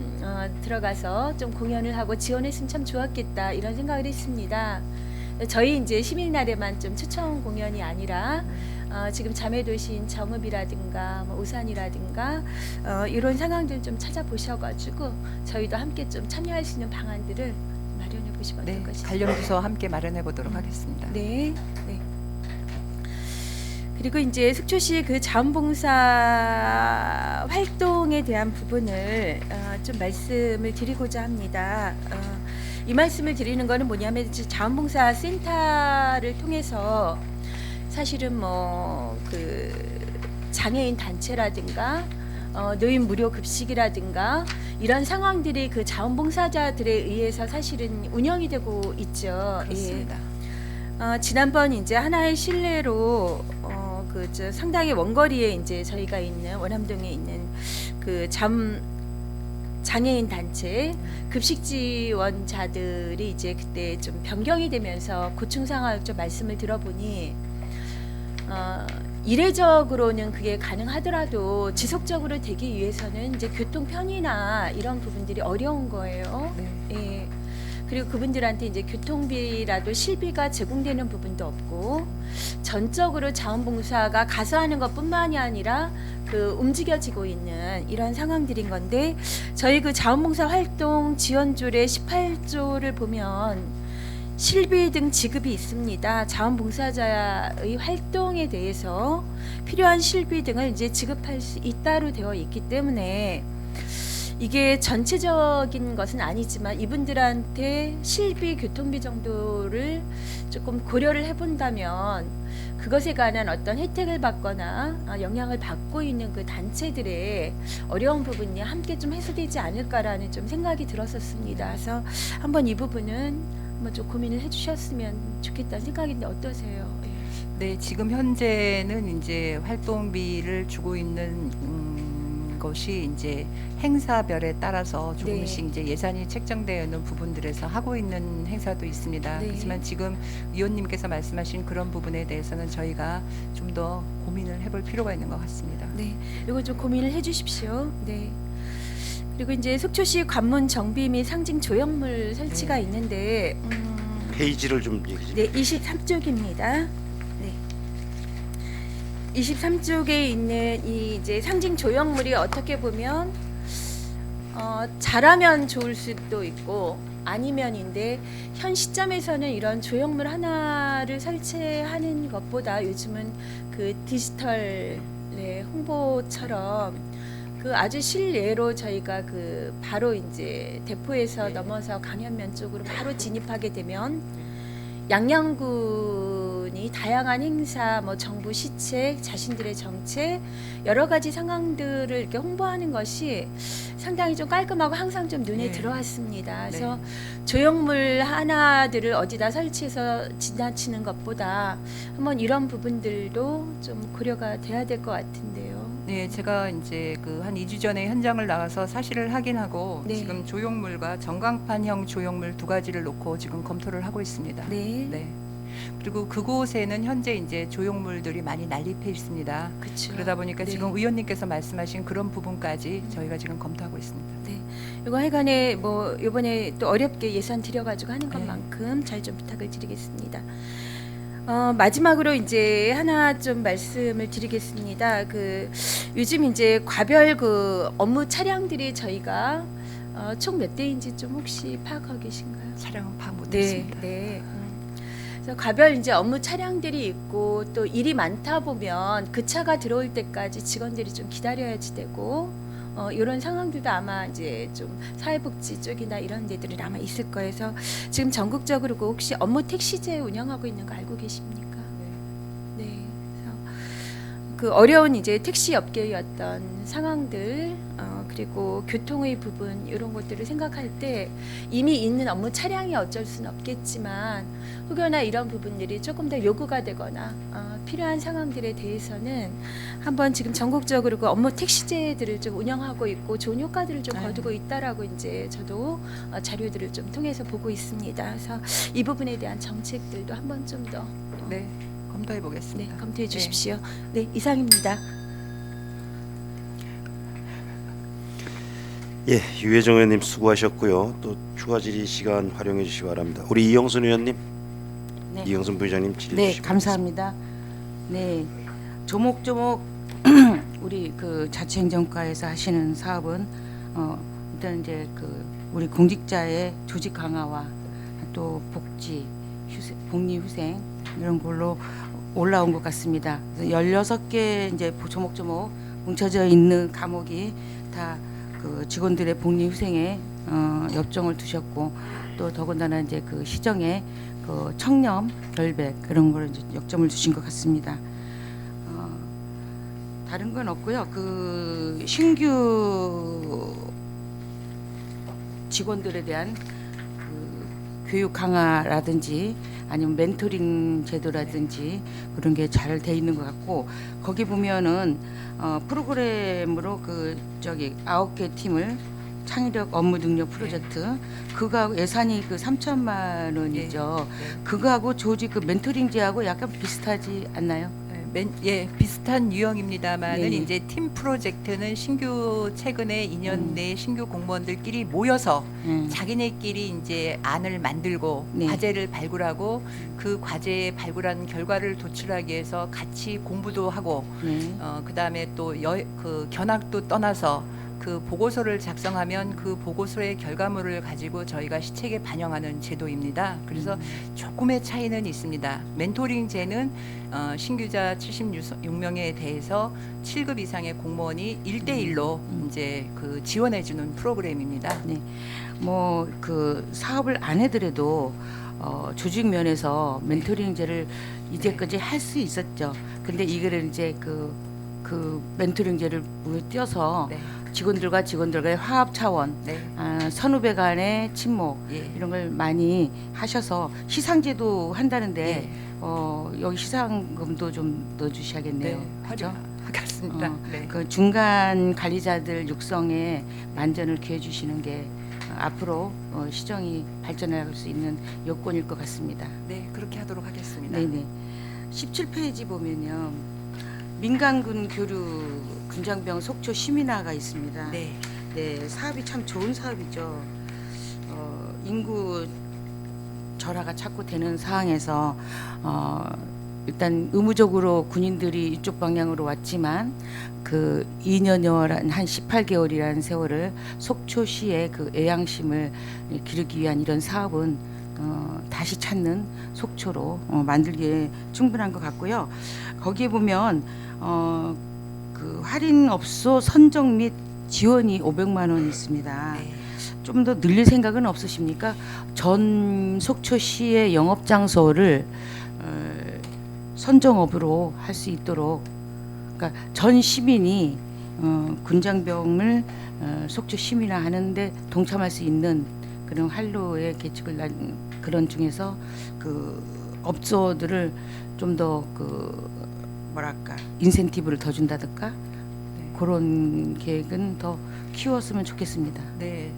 들어가서 좀 공연을 하고 지원했으면 참 좋았겠다 이런 생각을 했습니다. 저희 이제 시민날에만 좀 초청 공연이 아니라 지금 자매도시인 정읍이라든가 뭐 우산이라든가 이런 상황들 좀 찾아보셔가지고 저희도 함께 좀 참여할 수 있는 방안들을 마련해 보시면 네, 어떨까 싶습니다. 관련 부서 함께 마련해 보도록 하겠습니다. 네, 네. 그리고 이제 속초시 그 자원봉사 활동에 대한 부분을 좀 말씀을 드리고자 합니다. 이 말씀을 드리는 거는 뭐냐면 이제 자원봉사 센터를 통해서 사실은 뭐 그 장애인 단체라든가 노인 무료 급식이라든가 이런 상황들이 그 자원봉사자들에 의해서 사실은 운영이 되고 있죠. 그렇습니다. 지난번 이제 하나의 실례로 저 상당히 원거리에 이제 저희가 있는 원암동에 있는 그 장애인 단체 급식 지원자들이 이제 그때 좀 변경이 되면서 고충 상황을 좀 말씀을 들어보니 이례적으로는 그게 가능하더라도 지속적으로 되기 위해서는 이제 교통 편의나 이런 부분들이 어려운 거예요. 네. 예. 그리고 그분들한테 이제 교통비라도 실비가 제공되는 부분도 없고 전적으로 자원봉사가 가서 하는 것뿐만이 아니라 그 움직여지고 있는 이런 상황들인 건데 저희 그 자원봉사 활동 지원조례 18조를 보면 실비 등 지급이 있습니다. 자원봉사자의 활동에 대해서 필요한 실비 등을 이제 지급할 수 있다로 되어 있기 때문에 이게 전체적인 것은 아니지만 이분들한테 실비 교통비 정도를 조금 고려를 해본다면 그것에 관한 어떤 혜택을 받거나 영향을 받고 있는 그 단체들의 어려운 부분이 함께 좀 해소되지 않을까라는 좀 생각이 들었었습니다. 그래서 한번 이 부분은 한번 좀 고민을 해주셨으면 좋겠다는 생각인데 어떠세요? 예. 네, 지금 현재는 이제 활동비를 주고 있는 것이 이제 행사별에 따라서 조금씩 네. 이제 예산이 책정되어 있는 부분들에서 하고 있는 행사도 있습니다. 네. 그렇지만 지금 위원님께서 말씀하신 그런 부분에 대해서는 저희가 좀 더 고민을 해볼 필요가 있는 것 같습니다. 네, 이거 좀 고민을 해주십시오. 네. 그리고 이제 속초시 관문 정비 및 상징 조형물 설치가 네. 있는데, 페이지를 좀 얘기 좀. 네, 23쪽입니다. 네. 23쪽에 있는 이 이제 상징 조형물이 어떻게 보면 잘하면 좋을 수도 있고 아니면인데 현 시점에서는 이런 조형물 하나를 설치하는 것보다 요즘은 그 디지털 홍보처럼 그 아주 실례로 저희가 그 바로 이제 대포에서 네. 넘어서 강현면 쪽으로 바로 진입하게 되면 양양군이 다양한 행사, 뭐 정부 시책, 자신들의 정책 여러 가지 상황들을 이렇게 홍보하는 것이 상당히 좀 깔끔하고 항상 좀 눈에 네. 들어왔습니다. 그래서 네. 조형물 하나들을 어디다 설치해서 지나치는 것보다 한번 이런 부분들도 좀 고려가 돼야 될 것 같은데요. 네, 제가 이제 그 한 2주 전에 현장을 나가서 사실을 확인하고 네. 지금 조형물과 전광판형 조형물 두 가지를 놓고 지금 검토를 하고 있습니다. 네, 네. 그리고 그곳에는 현재 이제 조형물들이 많이 난립해 있습니다. 그렇죠. 그러다 보니까 네. 지금 의원님께서 말씀하신 그런 부분까지 저희가 지금 검토하고 있습니다. 이거 하여간에 뭐 이번에 또 어렵게 예산 들여가지고 하는 네. 것만큼 잘 좀 부탁을 드리겠습니다. 마지막으로 이제 하나 좀 말씀을 드리겠습니다. 그 요즘 이제 과별 그 업무 차량들이 저희가 총 몇 대인지 좀 혹시 파악하고 계신가요? 촬영은 파악 네, 못했습니다. 네. 그래서 과별 이제 업무 차량들이 있고 또 일이 많다 보면 그 차가 들어올 때까지 직원들이 좀 기다려야지 되고 이런 상황들도 아마 이제 좀 사회복지 쪽이나 이런 데들은 아마 있을 거예요. 그래서 지금 전국적으로 그 혹시 업무 택시제 운영하고 있는 거 알고 계십니까? 네. 그래서 그 어려운 이제 택시 업계의 어떤 상황들 그리고 교통의 부분 이런 것들을 생각할 때 이미 있는 업무 차량이 어쩔 수는 없겠지만 혹여나 이런 부분들이 조금 더 요구가 되거나 필요한 상황들에 대해서는 한번 지금 전국적으로 그 업무 택시제들을 좀 운영하고 있고 좋은 효과들을 좀 네. 거두고 있다라고 이제 저도 자료들을 좀 통해서 보고 있습니다. 그래서 이 부분에 대한 정책들도 한번 좀 더 네, 검토해 네, 보겠습니다. 검토해 주십시오. 네, 이상입니다. 예, 유혜정 의원님 수고하셨고요. 또 추가 질의 시간 활용해 주시기 바랍니다. 우리 이영순 의원님, 네. 이영순 부의장님 질의 네, 주시기 감사합니다. 네, 조목조목 우리 그 자치행정과에서 하시는 사업은 일단 이제 그 우리 공직자의 조직 강화와 또 복지, 복리 후생 이런 걸로 올라온 것 같습니다. 16개 이제 조목조목 뭉쳐져 있는 과목이 다 그 직원들의 복리 후생에 역정을 두셨고 또 더군다나 이제 그 시정에 그 청렴, 결백 그런 걸 이제 역점을 두신 것 같습니다. 다른 건 없고요. 그 신규 직원들에 대한 그 교육 강화라든지 아니면 멘토링 제도라든지 그런 게 잘 돼 있는 것 같고 거기 보면은 프로그램으로 그 저기 9개 팀을 창의력 업무 능력 프로젝트 그거 예산이 그 3천만 원이죠. 네. 그거하고 조직 그 멘토링제하고 약간 비슷하지 않나요? 예, 비슷한 유형입니다만은 네네. 이제 팀 프로젝트는 신규 최근에 2년 내에 신규 공무원들끼리 모여서 음. 자기네끼리 이제 안을 만들고 네. 과제를 발굴하고 그 과제에 발굴한 결과를 도출하기 위해서 같이 공부도 하고 네. 그다음에 또 그 견학도 떠나서 그 보고서를 작성하면 그 보고서의 결과물을 가지고 저희가 시책에 반영하는 제도입니다. 그래서 조금의 차이는 있습니다. 멘토링제는 신규자 76명에 대해서 7급 이상의 공무원이 1대1로 이제 그 지원해주는 프로그램입니다. 뭐 그 사업을 안 해더라도 조직 면에서 멘토링제를 이제까지 할 수 있었죠. 근데 이거를 이제 그 멘토링제를 띄어서 네, 직원들과 직원들과의 화합 차원, 네, 선후배 간의 친목 예, 이런 걸 많이 하셔서 시상제도 한다는데 예. 여기 시상금도 좀 넣어주셔야겠네요. 그죠? 하겠습니다. 네. 그 중간 관리자들 육성에 만전을 기해 주시는 게 앞으로 시정이 발전할 수 있는 요건일 것 같습니다. 네, 그렇게 하도록 하겠습니다. 네네. 17페이지 보면요. 민간군 교류 군장병 속초 시민화가 있습니다. 네, 네, 사업이 참 좋은 사업이죠. 인구 절하가 자꾸 되는 상황에서 일단 의무적으로 군인들이 이쪽 방향으로 왔지만 그 2년여란 한 18개월이라는 세월을 속초시의 그 애양심을 기르기 위한 이런 사업은 다시 찾는 속초로 만들기에 충분한 것 같고요. 거기에 보면 그 할인업소 선정 및 지원이 500만 원 있습니다. 네. 좀 더 늘릴 생각은 없으십니까? 전 속초시의 영업 장소를 선정업으로 할 수 있도록, 그러니까 전 시민이 군장병을 속초 시민화하는데 동참할 수 있는 그런 활로의 계획을 그런 중에서 그 업소들을 좀 더 그 뭐랄까 인센티브를 더 준다든가 그런 계획은 더 키웠으면 좋겠습니다. 네,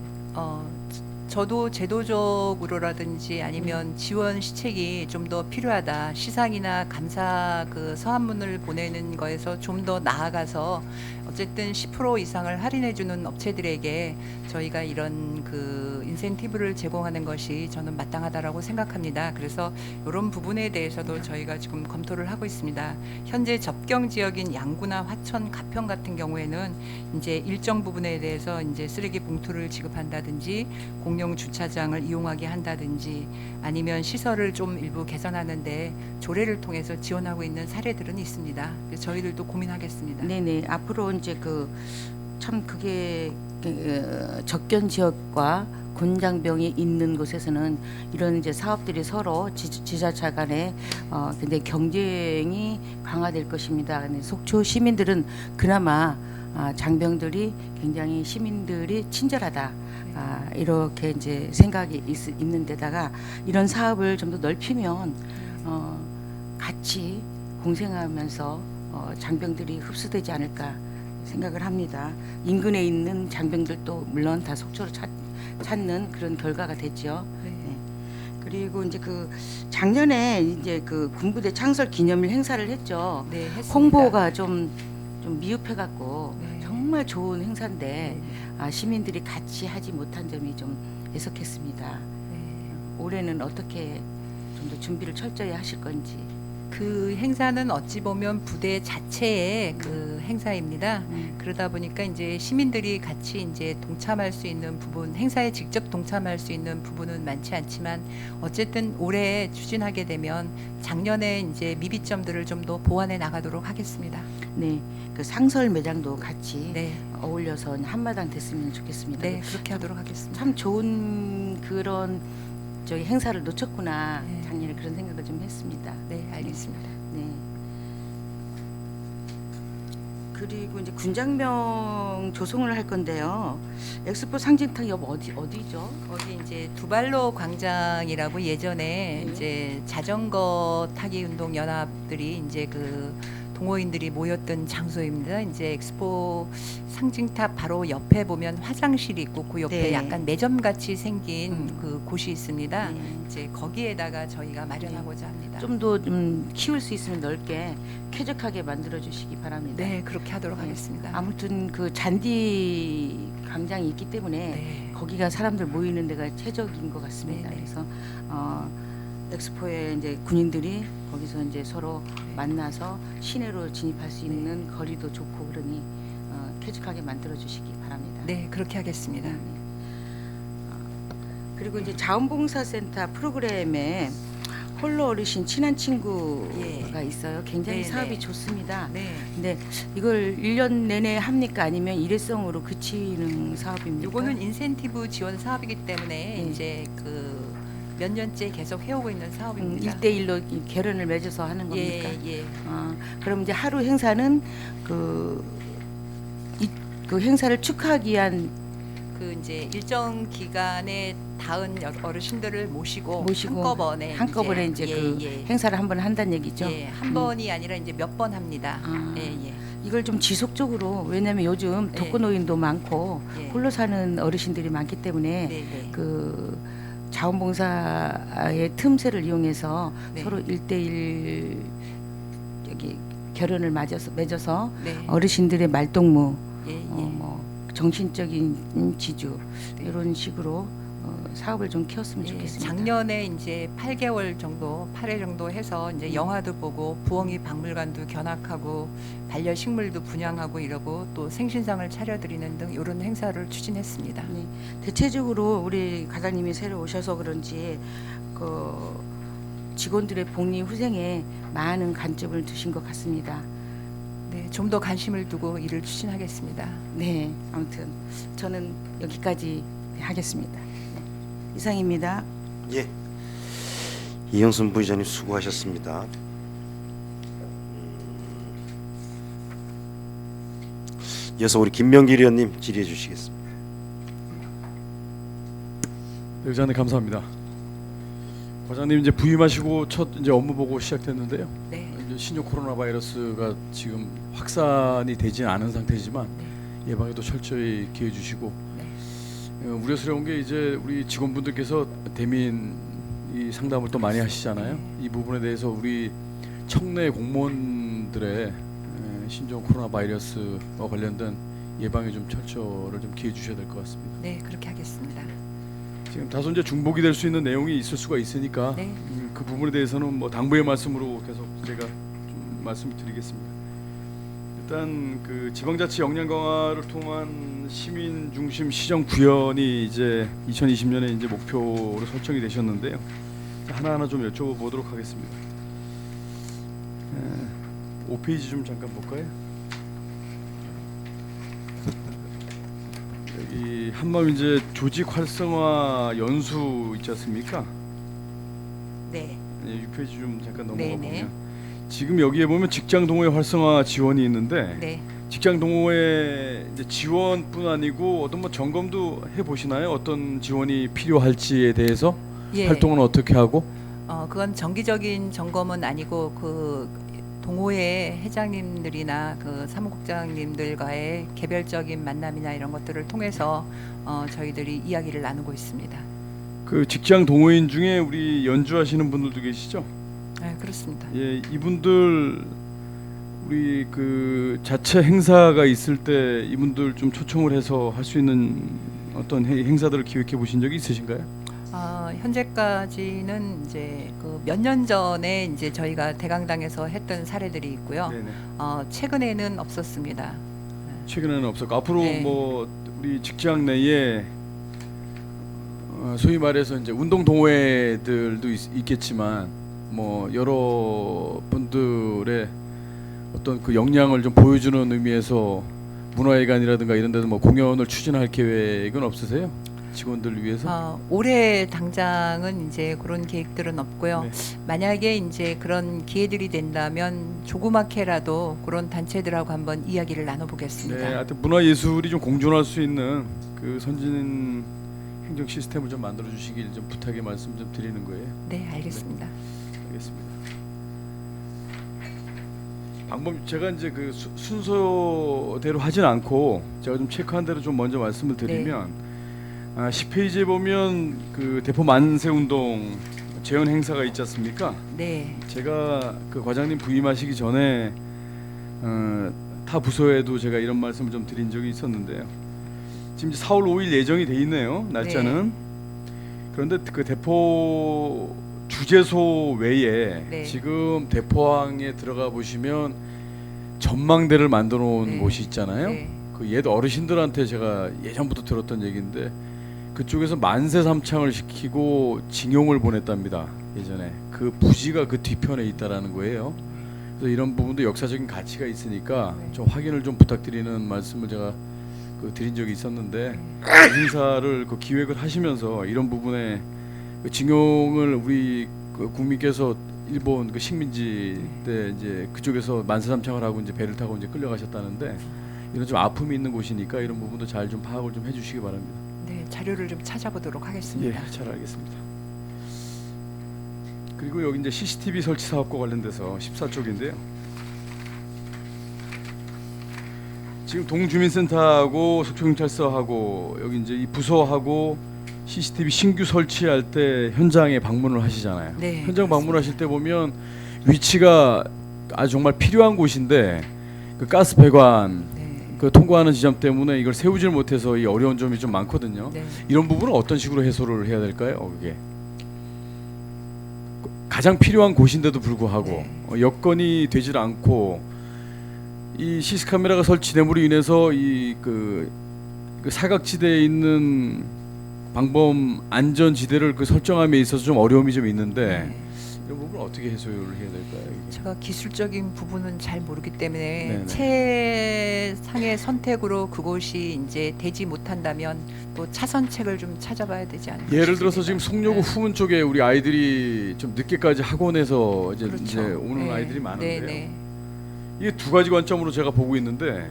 저도 제도적으로라든지 아니면 지원 시책이 좀 더 필요하다. 시상이나 감사 그 서한문을 보내는 거에서 좀 더 나아가서 어쨌든 10% 이상을 할인해주는 업체들에게 저희가 이런 그 인센티브를 제공하는 것이 저는 마땅하다라고 생각합니다. 그래서 이런 부분에 대해서도 저희가 지금 검토를 하고 있습니다. 현재 접경 지역인 양구나 화천, 가평 같은 경우에는 이제 일정 부분에 대해서 이제 쓰레기 봉투를 지급한다든지 공용 주차장을 이용하게 한다든지 아니면 시설을 좀 일부 개선하는데 조례를 통해서 지원하고 있는 사례들은 있습니다. 그래서 저희들도 고민하겠습니다. 네네. 앞으로 이제 그 참 그게 접견 지역과 곤장병이 있는 곳에서는 이런 이제 사업들이 서로 지자체 간에 굉장히 경쟁이 강화될 것입니다. 근데 속초 시민들은 그나마 장병들이 굉장히 시민들이 친절하다. 이렇게 이제 생각이 있는 데다가 이런 사업을 좀 더 넓히면 같이 공생하면서 장병들이 흡수되지 않을까 생각을 합니다. 인근에 있는 장병들도 물론 다 속초를 찾는 그런 결과가 됐죠. 네. 네. 그리고 이제 그 작년에 이제 그 군부대 창설 기념일 행사를 했죠. 네, 했습니다. 홍보가 좀 미흡해갖고 네. 정말 좋은 행사인데 네. 시민들이 같이 하지 못한 점이 좀 애석했습니다. 네. 올해는 어떻게 좀 더 준비를 철저히 하실 건지. 그 행사는 어찌 보면 부대 자체의 그 행사입니다. 그러다 보니까 이제 시민들이 같이 이제 동참할 수 있는 부분, 행사에 직접 동참할 수 있는 부분은 많지 않지만 어쨌든 올해 추진하게 되면 작년에 이제 미비점들을 좀 더 보완해 나가도록 하겠습니다. 네, 그 상설 매장도 같이 네, 어울려서 한마당 됐으면 좋겠습니다. 네 그렇게 하도록 하겠습니다. 참 좋은 그런 저희 행사를 놓쳤구나. 네. 작년에 그런 생각을 좀 했습니다. 네, 알겠습니다. 네. 그리고 이제 군장병 조성을 할 건데요. 엑스포 상징탑 옆 어디죠? 거기 이제 두발로 광장이라고 예전에 네. 이제 자전거 타기 운동 연합들이 이제 그 동호인들이 모였던 장소입니다. 이제 엑스포 상징탑 바로 옆에 보면 화장실이 있고 그 옆에 네. 약간 매점 같이 생긴 그 곳이 있습니다. 네. 이제 거기에다가 저희가 마련하고자 합니다. 좀 더 키울 수 있으면 넓게 쾌적하게 만들어 주시기 바랍니다. 네, 그렇게 하도록 하겠습니다. 아무튼 그 잔디 광장이 있기 때문에 네. 거기가 사람들 모이는 데가 최적인 것 같습니다. 네, 네. 그래서 엑스포에 이제 군인들이 거기서 이제 서로 네. 만나서 시내로 진입할 수 있는 거리도 좋고 그러니 쾌적하게 만들어 주시기 바랍니다. 네, 그렇게 하겠습니다. 그리고 이제 자원봉사센터 프로그램에 홀로 어르신 친한 친구가 있어요. 굉장히 네, 사업이 네. 좋습니다. 네. 근데 이걸 1년 내내 합니까? 아니면 일회성으로 그치는 사업입니까? 요거는 인센티브 지원 사업이기 때문에 네. 이제 그 몇 년째 계속 해오고 있는 사업입니다. 1대1로 결연을 맺어서 하는 겁니까? 예. 그럼 이제 하루 행사는 그 행사를 축하하기 위한 그 이제 일정 기간에 닿은 어르신들을 모시고 한꺼번에 이제 그 행사를 한 번 한다는 얘기죠. 예, 한 번이 아니라 이제 몇 번 합니다. 예. 이걸 좀 지속적으로 왜냐하면 요즘 네. 독거노인도 많고 예. 홀로 사는 어르신들이 많기 때문에 네. 그 자원봉사의 틈새를 이용해서 네. 서로 1대1 여기 결연을 맺어서 네. 어르신들의 말동무 예. 뭐 정신적인 지주 네. 이런 식으로 사업을 좀 키웠으면 예, 좋겠습니다. 작년에 이제 8개월 정도, 8회 정도 해서 이제 영화도 보고 부엉이 박물관도 견학하고 반려식물도 분양하고 이러고 또 생신상을 차려드리는 등 이런 행사를 추진했습니다. 네, 대체적으로 우리 과장님이 새로 오셔서 그런지 그 직원들의 복리 후생에 많은 관점을 두신 것 같습니다. 네, 좀 더 관심을 두고 일을 추진하겠습니다. 네, 아무튼 저는 여기까지 하겠습니다. 네, 이상입니다. 예. 이영순 부의장님 수고하셨습니다. 이어서 우리 김명길 의원님 질의해 주시겠습니다. 네, 의장님 감사합니다. 과장님 이제 부임하시고 첫 이제 업무 보고 시작됐는데요. 네. 이제 신종 코로나 바이러스가 지금 확산이 되지 않은 상태지만 예방에도 철저히 기해 주시고 우려스러운 게 이제 우리 직원분들께서 대민 이 상담을 또 많이 하시잖아요. 이 부분에 대해서 우리 청내 공무원들의 신종 코로나 바이러스와 관련된 예방에 좀 철저를 좀 기해 주셔야 될 것 같습니다. 네, 그렇게 하겠습니다. 지금 다소 이제 중복이 될 수 있는 내용이 있을 수가 있으니까 네. 그 부분에 대해서는 뭐 당부의 말씀으로 계속 제가 좀 말씀을 드리겠습니다. 일단 그 지방자치 역량 강화를 통한 시민 중심 시정 구현이 이제 2020년에 이제 목표로 설정이 되셨는데요. 하나하나 좀 여쭤보도록 하겠습니다. 5페이지 좀 잠깐 볼까요? 여기 이 한마음 이제 조직 활성화 연수 있지 않습니까? 네. 6페이지 좀 잠깐 넘어가 네네. 보면 지금 여기에 보면 직장 동호회 활성화 지원이 있는데 네. 직장 동호회 이제 지원뿐 아니고 어떤 뭐 점검도 해 보시나요? 어떤 지원이 필요할지에 대해서 예. 활동은 어떻게 하고? 그건 정기적인 점검은 아니고 그 동호회 회장님들이나 그 사무국장님들과의 개별적인 만남이나 이런 것들을 통해서 저희들이 이야기를 나누고 있습니다. 그 직장 동호인 중에 우리 연주하시는 분들도 계시죠? 네, 그렇습니다. 예, 이분들 우리 그 자체 행사가 있을 때 이분들 좀 초청을 해서 할 수 있는 어떤 행사들을 기획해 보신 적이 있으신가요? 현재까지는 이제 그 몇 년 전에 이제 저희가 대강당에서 했던 사례들이 있고요. 네네. 최근에는 없었습니다. 최근에는 없었고 앞으로 네. 뭐 우리 직장 내에 소위 말해서 이제 운동 동호회들도 있겠지만 뭐 여러 분들의 어떤 그 역량을 좀 보여주는 의미에서 문화회관이라든가 이런 데도 뭐 공연을 추진할 계획은 없으세요? 직원들을 위해서? 올해 당장은 이제 그런 계획들은 없고요. 네. 만약에 이제 그런 기회들이 된다면 조그맣게라도 그런 단체들하고 한번 이야기를 나눠보겠습니다. 네, 하여튼 문화 예술이 좀 공존할 수 있는 그 선진 행정 시스템을 좀 만들어 주시길 좀 부탁의 말씀 좀 드리는 거예요. 네, 알겠습니다. 알겠습니다. 방법 제가 이제 그 순서대로 하진 않고 제가 좀 체크한 대로 좀 먼저 말씀을 드리면 10페이지에 보면 그 대포 만세 운동 재현 행사가 있지 않습니까? 네, 제가 그 과장님 부임하시기 전에 타 부서에도 제가 이런 말씀을 좀 드린 적이 있었는데요. 지금 이제 4월 5일 예정이 돼 있네요. 날짜는. 그런데 그 대포 주재소 외에 네. 지금 대포항에 들어가 보시면 전망대를 만들어 놓은 네. 곳이 있잖아요. 네. 그 옛 어르신들한테 제가 예전부터 들었던 얘기인데 그쪽에서 만세 삼창을 시키고 징용을 보냈답니다. 예전에 그 부지가 그 뒤편에 있다라는 거예요. 그래서 이런 부분도 역사적인 가치가 있으니까 네. 좀 확인을 좀 부탁드리는 말씀을 제가 그 드린 적이 있었는데 그 행사를 그 기획을 하시면서 이런 부분에 그 징용을 우리 그 국민께서 일본 그 식민지 때 이제 그쪽에서 만세 삼창을 하고 이제 배를 타고 이제 끌려가셨다는데 이런 좀 아픔이 있는 곳이니까 이런 부분도 잘 좀 파악을 좀 해주시기 바랍니다. 네, 자료를 좀 찾아보도록 하겠습니다. 예, 잘 알겠습니다. 그리고 여기 이제 CCTV 설치 사업과 관련돼서 14쪽인데요. 지금 동주민센터하고 속초경찰서하고 여기 이제 이 부서하고 CCTV 신규 설치할 때 현장에 방문을 하시잖아요. 네, 현장 방문하실 때 보면 위치가 아주 정말 필요한 곳인데 그 가스 배관 네, 그 통과하는 지점 때문에 이걸 세우질 못해서 이 어려운 점이 좀 많거든요. 네. 이런 부분은 어떤 식으로 해소를 해야 될까요? 그게 가장 필요한 곳인데도 불구하고 네. 여건이 되질 않고 이 시스 카메라가 설치됨으로 인해서 그 사각지대에 있는 방범 안전지대를 그 설정함에 있어서 좀 어려움이 좀 있는데 네. 이런 부분을 어떻게 해소를 해야 될까요? 이게? 제가 기술적인 부분은 잘 모르기 때문에 네네. 최상의 선택으로 그곳이 이제 되지 못한다면 또 차선책을 좀 찾아봐야 되지 않을까 예를 들어서 싶습니다. 지금 송로구 네. 후문 쪽에 우리 아이들이 좀 늦게까지 학원에서 이제, 그렇죠. 이제 오는 네. 아이들이 많은데요. 네, 네. 이게 두 가지 관점으로 제가 보고 있는데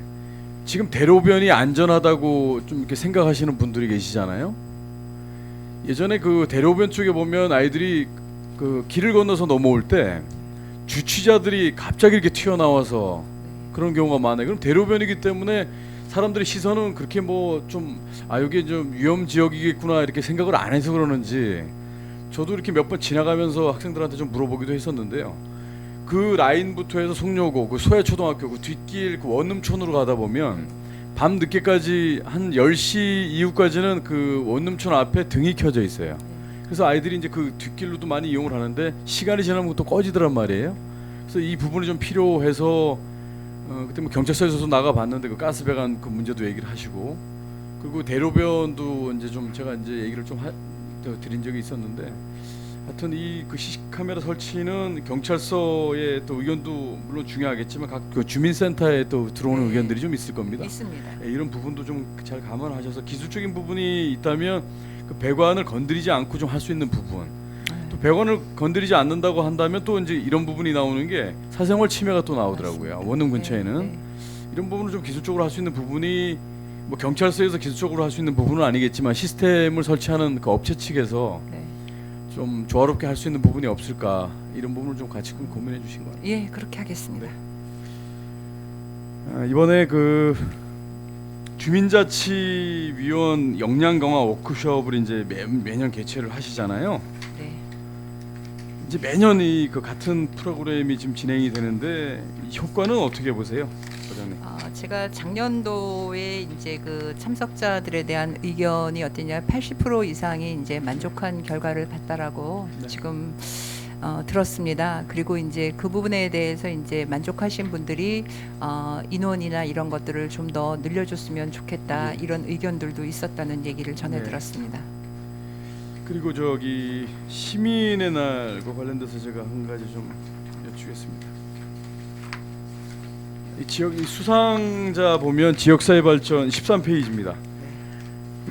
지금 대로변이 안전하다고 좀 이렇게 생각하시는 분들이 계시잖아요. 예전에 그 대로변 쪽에 보면 아이들이 그 길을 건너서 넘어올 때 주취자들이 갑자기 이렇게 튀어나와서 그런 경우가 많아요. 그럼 대로변이기 때문에 사람들의 시선은 그렇게 뭐 좀 여기 좀 위험 지역이겠구나 이렇게 생각을 안 해서 그러는지 저도 이렇게 몇 번 지나가면서 학생들한테 좀 물어보기도 했었는데요. 그 라인부터 해서 송로구, 그 소해초등학교, 그 뒷길 그 원룸촌으로 가다 보면 밤 늦게까지 한 10시 이후까지는 그 원룸촌 앞에 등이 켜져 있어요. 그래서 아이들이 이제 그 뒷길로도 많이 이용을 하는데 시간이 지나면 또 꺼지더란 말이에요. 그래서 이 부분이 좀 필요해서 그때 뭐 경찰서에서도 나가 봤는데 그 가스 배관 그 문제도 얘기를 하시고 그리고 대로변도 이제 좀 제가 이제 얘기를 좀 드린 적이 있었는데 하여튼 이 그 CC카메라 설치는 경찰서의 또 의견도 물론 중요하겠지만 각 그 주민센터에 또 들어오는 네. 의견들이 좀 있을 겁니다. 있습니다. 예, 이런 부분도 좀 잘 감안하셔서 기술적인 부분이 있다면 그 배관을 건드리지 않고 좀 할 수 있는 부분, 또 배관을 건드리지 않는다고 한다면 또 이제 이런 부분이 나오는 게 사생활 침해가 또 나오더라고요. 맞습니다. 원룸 근처에는 네, 네. 이런 부분을 좀 기술적으로 할 수 있는 부분이 뭐 경찰서에서 기술적으로 할 수 있는 부분은 아니겠지만 시스템을 설치하는 그 업체 측에서 네. 좀 조화롭게 할 수 있는 부분이 없을까, 이런 부분을 좀 같이 고민해 주신 것 같아요. 예, 그렇게 하겠습니다. 이번에 그 주민자치위원 역량 강화 워크숍을 이제 매년 개최를 하시잖아요. 네. 이제 매년 이 그 같은 프로그램이 지금 진행이 되는데 이 효과는 어떻게 보세요, 소장님? 제가 작년도에 이제 그 참석자들에 대한 의견이 어땠냐, 80% 이상이 이제 만족한 결과를 봤다라고 네. 지금 들었습니다. 그리고 이제 그 부분에 대해서 이제 만족하신 분들이 인원이나 이런 것들을 좀 더 늘려줬으면 좋겠다, 이런 의견들도 있었다는 얘기를 전해 네. 들었습니다. 그리고 저기 시민의 날과 관련돼서 제가 한 가지 좀 여쭈겠습니다. 이 지역 이 수상자 보면 지역사회 발전 13페이지입니다.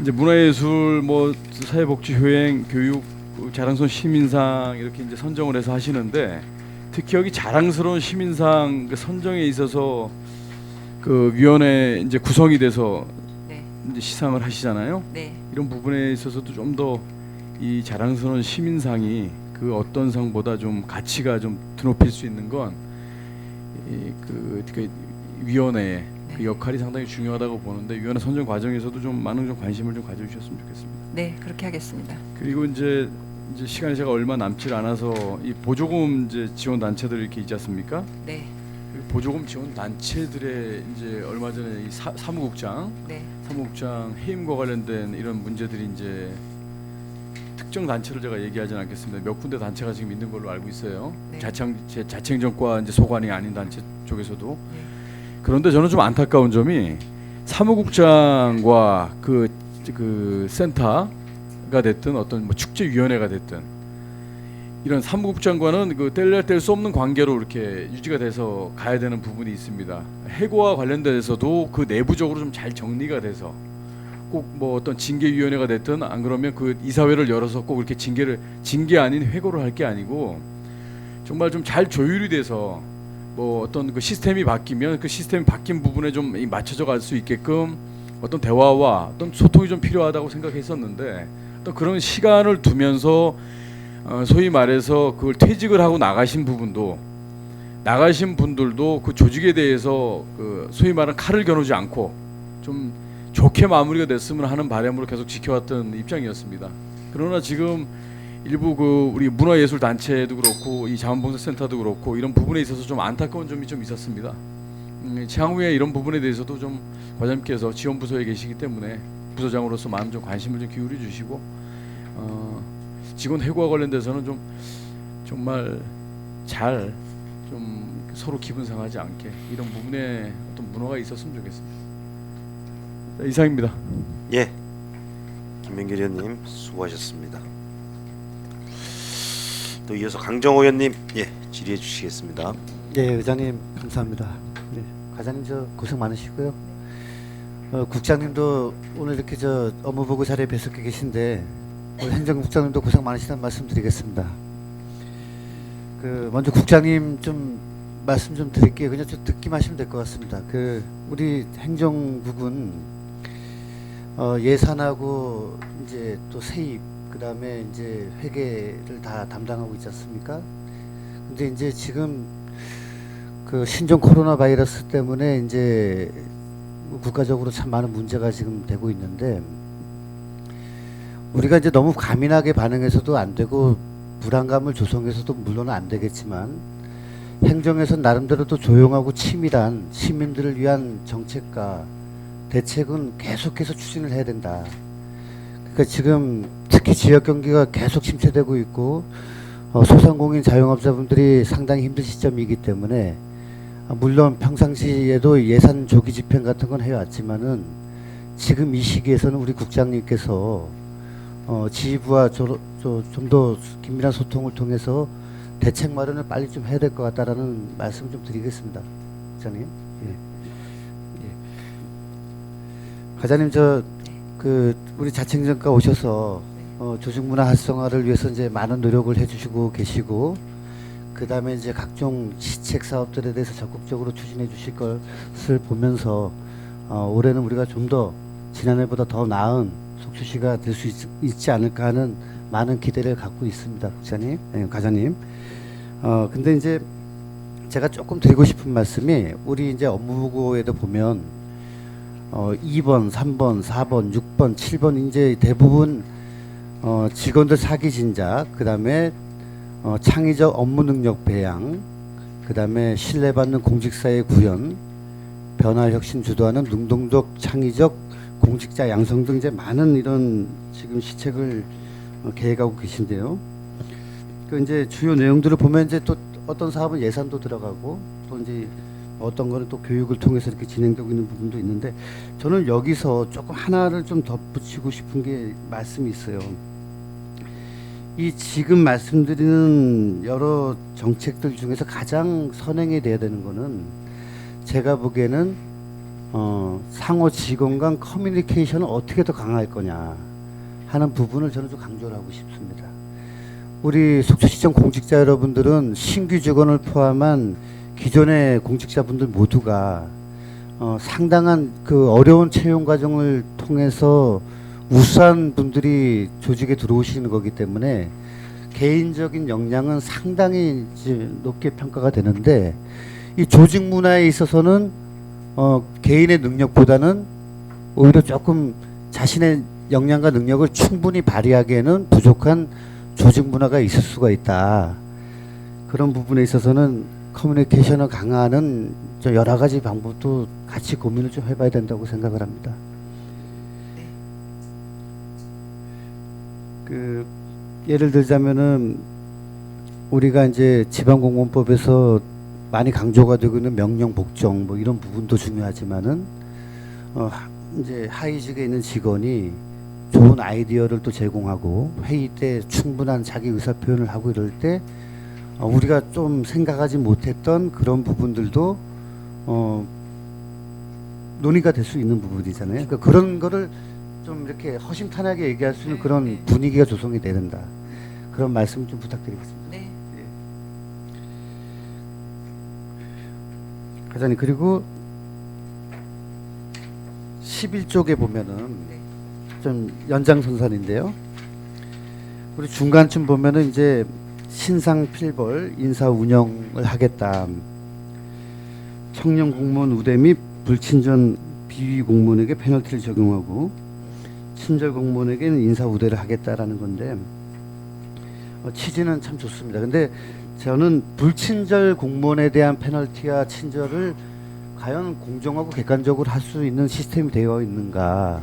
이제 문화예술, 뭐 사회복지, 효행, 교육, 자랑스러운 시민상 이렇게 이제 선정을 해서 하시는데, 특히 여기 자랑스러운 시민상 그 선정에 있어서 그 위원회 이제 구성이 돼서 네. 이제 시상을 하시잖아요. 네. 이런 부분에 있어서도 좀 더 이 자랑스러운 시민상이 그 어떤 상보다 좀 가치가 좀 드높일 수 있는 건 그 위원회의 그 네. 역할이 상당히 중요하다고 보는데, 위원회 선정 과정에서도 좀 많은 좀 관심을 좀 가져주셨으면 좋겠습니다. 네, 그렇게 하겠습니다. 그리고 이제 시간이 제가 얼마 남지 않아서 이 보조금 이제 지원 단체들 이렇게 있지 않습니까? 네. 그 보조금 지원 단체들의 이제 얼마 전에 이 사무국장 네. 해임과 관련된 이런 문제들이 이제 특정 단체를 제가 얘기하지는 않겠습니다. 몇 군데 단체가 지금 있는 걸로 알고 있어요. 네. 자치행정과 이제 소관이 아닌 단체 쪽에서도. 네. 그런데 저는 좀 안타까운 점이 사무국장과 그 센터가 됐든 어떤 뭐 축제위원회가 됐든 이런 사무국장과는 그 뗄 수 없는 관계로 이렇게 유지가 돼서 가야 되는 부분이 있습니다. 해고와 관련돼서도 그 내부적으로 좀 잘 정리가 돼서 꼭 뭐 어떤 징계위원회가 됐든, 안 그러면 그 이사회를 열어서 꼭 이렇게 징계 아닌 회고를 할 게 아니고 정말 좀 잘 조율이 돼서 뭐 어떤 그 시스템이 바뀌면 그 시스템이 바뀐 부분에 좀 맞춰져 갈 수 있게끔 어떤 대화와 어떤 소통이 좀 필요하다고 생각했었는데, 또 그런 시간을 두면서 소위 말해서 그걸 퇴직을 하고 나가신 분들도 그 조직에 대해서 그 소위 말하는 칼을 겨누지 않고 좀 좋게 마무리가 됐으면 하는 바람으로 계속 지켜왔던 입장이었습니다. 그러나 지금 일부 그 우리 문화예술 단체도 그렇고 이 자원봉사센터도 그렇고 이런 부분에 있어서 좀 안타까운 점이 좀 있었습니다. 향후에 이런 부분에 대해서도 좀 과장님께서 지원부서에 계시기 때문에 부서장으로서 많은 좀 관심을 좀 기울여 주시고, 직원 해고와 관련돼서는 좀 정말 잘 좀 서로 기분 상하지 않게 이런 부분에 어떤 문화가 있었으면 좋겠습니다. 자, 이상입니다. 예, 김명길 의원님 수고하셨습니다. 또 이어서 강정호 의원님 질의해 주시겠습니다. 네, 의장님 감사합니다. 네, 과장님 저 고생 많으시고요. 국장님도 오늘 이렇게 저 업무보고 자리에 배석해 계신데 우리 행정국장님도 고생 많으시다는 말씀드리겠습니다. 그 먼저 국장님 좀 말씀 좀 드릴게요. 그냥 좀 듣기만 하시면 될 것 같습니다. 그 우리 행정국은 예산하고 이제 또 세입 그다음에 이제 회계를 다 담당하고 있지 않습니까? 근데 이제 지금 그 신종 코로나 바이러스 때문에 이제 국가적으로 참 많은 문제가 지금 되고 있는데, 우리가 이제 너무 과민하게 반응해서도 안 되고 불안감을 조성해서도 물론 안 되겠지만, 행정에서 나름대로 또 조용하고 치밀한 시민들을 위한 정책과 대책은 계속해서 추진을 해야 된다. 그러니까 지금 특히 지역 경기가 계속 침체되고 있고 소상공인 자영업자분들이 상당히 힘든 시점이기 때문에, 물론 평상시에도 예산 조기 집행 같은 건 해왔지만은 지금 이 시기에서는 우리 국장님께서 지휘부와 좀 더 긴밀한 소통을 통해서 대책 마련을 빨리 좀 해야 될 것 같다라는 말씀 좀 드리겠습니다. 과장님. 예. 예. 과장님 우리 자칭정가 오셔서 조직문화 활성화를 위해서 이제 많은 노력을 해주시고 계시고 그 다음에 이제 각종 시책 사업들에 대해서 적극적으로 추진해 주실 것을 보면서 올해는 우리가 좀 더 지난해보다 더 나은 속초시가 될 수 있지 않을까 하는 많은 기대를 갖고 있습니다, 국장님, 과장님. 근데 이제 제가 조금 드리고 싶은 말씀이 우리 이제 업무보고에도 보면 2번, 3번, 4번, 6번, 7번 이제 대부분 직원들 사기 진작, 그 다음에 창의적 업무 능력 배양, 그 다음에 신뢰받는 공직사회 구현, 변화 혁신 주도하는 능동적 창의적 공직자 양성 등 이제 많은 이런 지금 시책을 계획하고 계신데요. 그 이제 주요 내용들을 보면 이제 또 어떤 사업은 예산도 들어가고 또 이제 어떤 거는 또 교육을 통해서 이렇게 진행되고 있는 부분도 있는데 저는 여기서 조금 하나를 좀 덧붙이고 싶은 게 말씀이 있어요. 이 지금 말씀드리는 여러 정책들 중에서 가장 선행이 돼야 되는 거는 제가 보기에는 상호 직원 간 커뮤니케이션을 어떻게 더 강화할 거냐 하는 부분을 저는 좀 강조를 하고 싶습니다. 우리 속초시청 공직자 여러분들은 신규 직원을 포함한 기존의 공직자분들 모두가 상당한 그 어려운 채용 과정을 통해서 우수한 분들이 조직에 들어오시는 거기 때문에 개인적인 역량은 상당히 이제 높게 평가가 되는데 이 조직 문화에 있어서는 개인의 능력보다는 오히려 조금 자신의 역량과 능력을 충분히 발휘하기에는 부족한 조직 문화가 있을 수가 있다. 그런 부분에 있어서는 커뮤니케이션을 강화하는 저 여러 가지 방법도 같이 고민을 좀 해봐야 된다고 생각을 합니다. 그 예를 들자면은 우리가 이제 지방공무원법에서 많이 강조가 되고 있는 명령 복종 뭐 이런 부분도 중요하지만은 이제 하위직에 있는 직원이 좋은 아이디어를 또 제공하고 회의 때 충분한 자기 의사 표현을 하고 이럴 때 우리가 좀 생각하지 못했던 그런 부분들도 논의가 될 수 있는 부분이잖아요. 그러니까 그런 거를 좀 이렇게 허심탄회하게 얘기할 수 있는 그런 분위기가 조성이 돼야 된다. 그런 말씀 좀 부탁드리겠습니다. 네. 과장님 그리고 11쪽에 보면은 좀 연장선상인데요. 우리 중간쯤 보면은 이제 신상 필벌 인사 운영을 하겠다. 청년 공무원 우대 및 불친절 비위 공무원에게 페널티를 적용하고 친절 공무원에게는 인사 우대를 하겠다라는 건데 취지는 참 좋습니다. 근데 저는 불친절 공무원에 대한 페널티와 친절을 과연 공정하고 객관적으로 할 수 있는 시스템이 되어 있는가?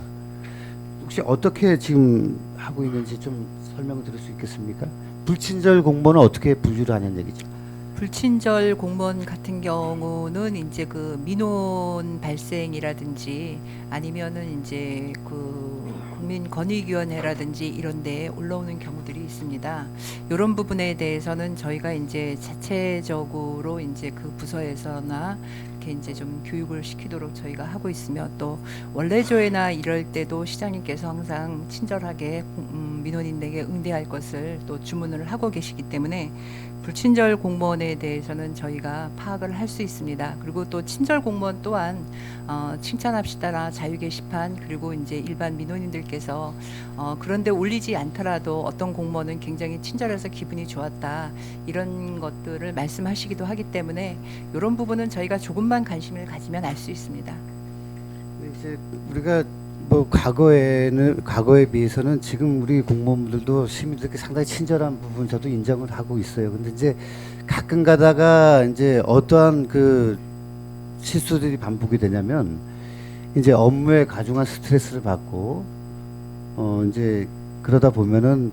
혹시 어떻게 지금 하고 있는지 좀 설명을 드릴 수 있겠습니까? 불친절 공무원은 어떻게 분류를 하냐는 얘기죠. 불친절 공무원 같은 경우는 이제 그 민원 발생이라든지 아니면은 이제 그 국민권익위원회라든지 이런 데에 올라오는 경우들이 있습니다. 이런 부분에 대해서는 저희가 이제 자체적으로 이제 그 부서에서나 이렇게 이제 좀 교육을 시키도록 저희가 하고 있으며 또 원래조회나 이럴 때도 시장님께서 항상 친절하게 민원인에게 응대할 것을 또 주문을 하고 계시기 때문에 불친절 공무원에 대해서는 저희가 파악을 할 수 있습니다. 그리고 또 친절 공무원 또한 칭찬합시다나 자유 게시판 그리고 이제 일반 민원인들께서 그런데 올리지 않더라도 어떤 공무원은 굉장히 친절해서 기분이 좋았다 이런 것들을 말씀하시기도 하기 때문에 이런 부분은 저희가 조금만 관심을 가지면 알 수 있습니다. 이제 우리가 뭐 과거에 비해서는 지금 우리 공무원들도 시민들께 상당히 친절한 부분 저도 인정을 하고 있어요. 근데 이제 가끔 가다가 이제 어떠한 그 실수들이 반복이 되냐면 이제 업무에 가중한 스트레스를 받고 이제 그러다 보면은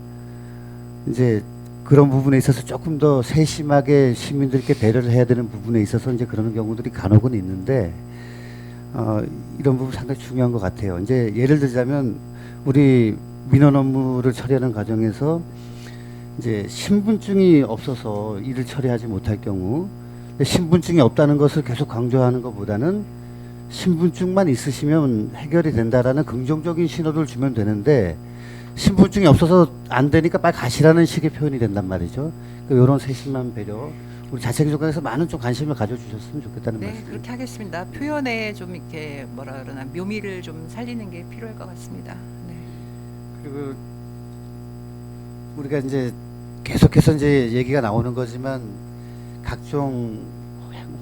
이제 그런 부분에 있어서 조금 더 세심하게 시민들께 배려를 해야 되는 부분에 있어서 이제 그러는 경우들이 간혹은 있는데 이런 부분 상당히 중요한 것 같아요. 이제 예를 들자면 우리 민원 업무를 처리하는 과정에서 이제 신분증이 없어서 일을 처리하지 못할 경우, 근데 신분증이 없다는 것을 계속 강조하는 것보다는 신분증만 있으시면 해결이 된다라는 긍정적인 신호를 주면 되는데, 신분증이 없어서 안 되니까 빨리 가시라는 식의 표현이 된단 말이죠. 이런 세심한 배려, 우리 자체경제에서 많은 좀 관심을 가져주셨으면 좋겠다는 네, 말씀. 그렇게 하겠습니다. 표현에 좀 이렇게 뭐라 그러나 묘미를 좀 살리는 게 필요할 것 같습니다. 네. 그리고 우리가 이제 계속해서 이제 얘기가 나오는 거지만 각종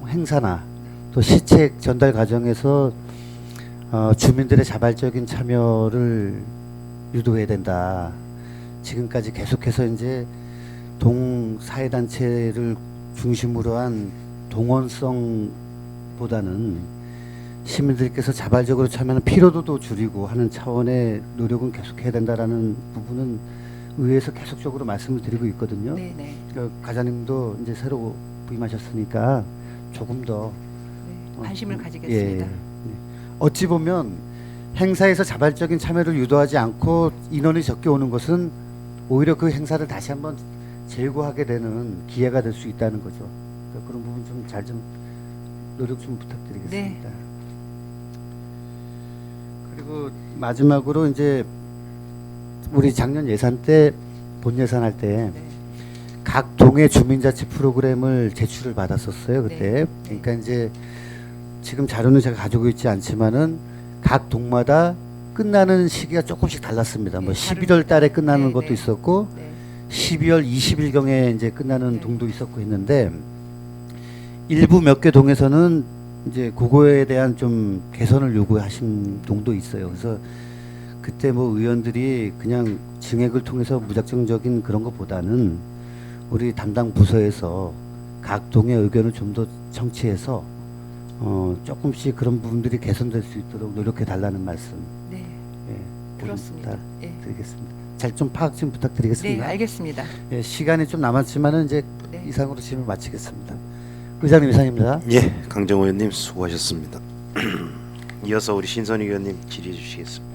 행사나 또 시책 전달 과정에서 주민들의 자발적인 참여를 유도해야 된다. 지금까지 계속해서 이제 동사회단체를 중심으로 한 동원성보다는 시민들께서 자발적으로 참여하는 피로도도 줄이고 하는 차원의 노력은 계속해야 된다라는 부분은 의회에서 계속적으로 말씀을 드리고 있거든요. 네, 네. 과장님도 이제 새로 부임하셨으니까 조금 더 네, 관심을 가지겠습니다. 어찌 보면 행사에서 자발적인 참여를 유도하지 않고 인원이 적게 오는 것은 오히려 그 행사를 다시 한번 재고하게 되는 기회가 될 수 있다는 거죠. 그러니까 그런 부분 좀 잘 좀 노력 좀 부탁드리겠습니다. 네. 그리고 마지막으로 이제 우리 작년 예산 때 본 예산 할 때 네. 각 동의 주민자치 프로그램을 제출을 받았었어요 그때. 네. 그러니까 이제 지금 자료는 제가 가지고 있지 않지만은 각 동마다 끝나는 시기가 조금씩 달랐습니다. 뭐 네, 11월 달에 끝나는 네, 것도 네. 있었고 네. 12월 20일경에 이제 끝나는 네. 동도 있었고 했는데 일부 몇 개 동에서는 이제 그거에 대한 좀 개선을 요구하신 동도 있어요. 그래서 그때 뭐 의원들이 그냥 증액을 통해서 무작정적인 그런 것보다는 우리 담당 부서에서 각 동의 의견을 좀 더 청취해서 조금씩 그런 부분들이 개선될 수 있도록 노력해 달라는 말씀 네, 예, 그렇습니다. 예. 드리겠습니다. 잘 좀 파악 좀 네, 부탁드리겠습니다. 알겠습니다. 예, 시간이 좀 남았지만은 이제 네. 이상으로 질문 마치겠습니다. 의장님 이상입니다. 예, 강정호 의원님 수고하셨습니다. 이어서 우리 신선희 의원님 질의해 주시겠습니다.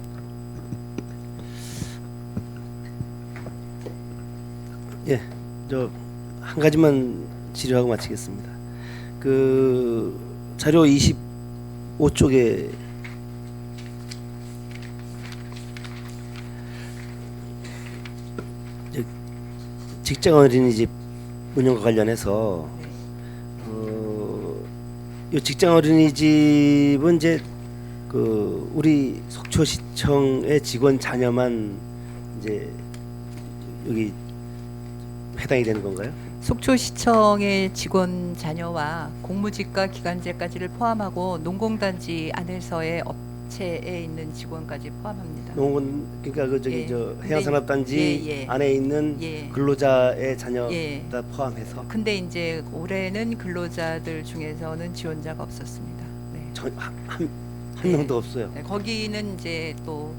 예, 저 한 가지만 질의하고 마치겠습니다. 그 자료 25쪽에 직장 어린이집 운영과 관련해서 이 직장 어린이집은 이제 그 우리 속초시청의 직원 자녀만 이제 여기 해당이 되는 건가요? 속초시청의 직원 자녀와 공무직과 기간제까지를 포함하고 농공단지 안에서의 업체에 있는 직원까지 포함합니다. 농원 그러니까 그 저기 예. 저 해양산업단지 예, 예. 안에 있는 예. 근로자의 자녀 예. 다 포함해서 근데 이제 올해는 근로자들 중에서는 지원자가 없었습니다. 네. 한 네. 명도 없어요. 네, 거기는 이제 또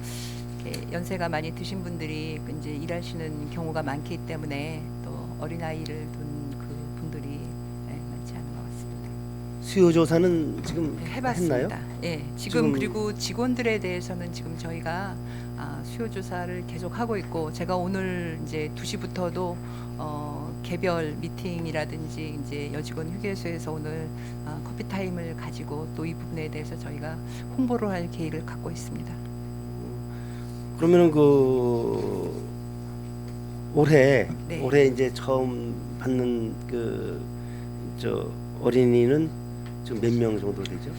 이렇게 연세가 많이 드신 분들이 이제 일하시는 경우가 많기 때문에 또 어린 아이를 둔 그 분들이 많지 않은 것 같습니다. 수요 조사는 지금 네, 해봤습니다. 했나요? 예, 지금 지금- 그리고 직원들에 대해서는 지금 저희가 수요 조사를 계속 하고 있고 제가 오늘 이제 2시부터도 개별 미팅이라든지 이제 여직원 휴게소에서 오늘 커피 타임을 가지고 또 이 부분에 대해서 저희가 홍보를 할 계획을 갖고 있습니다. 그러면은 그 올해 네. 올해 이제 처음 받는 그 저 어린이는 지금 몇 명 정도 되죠?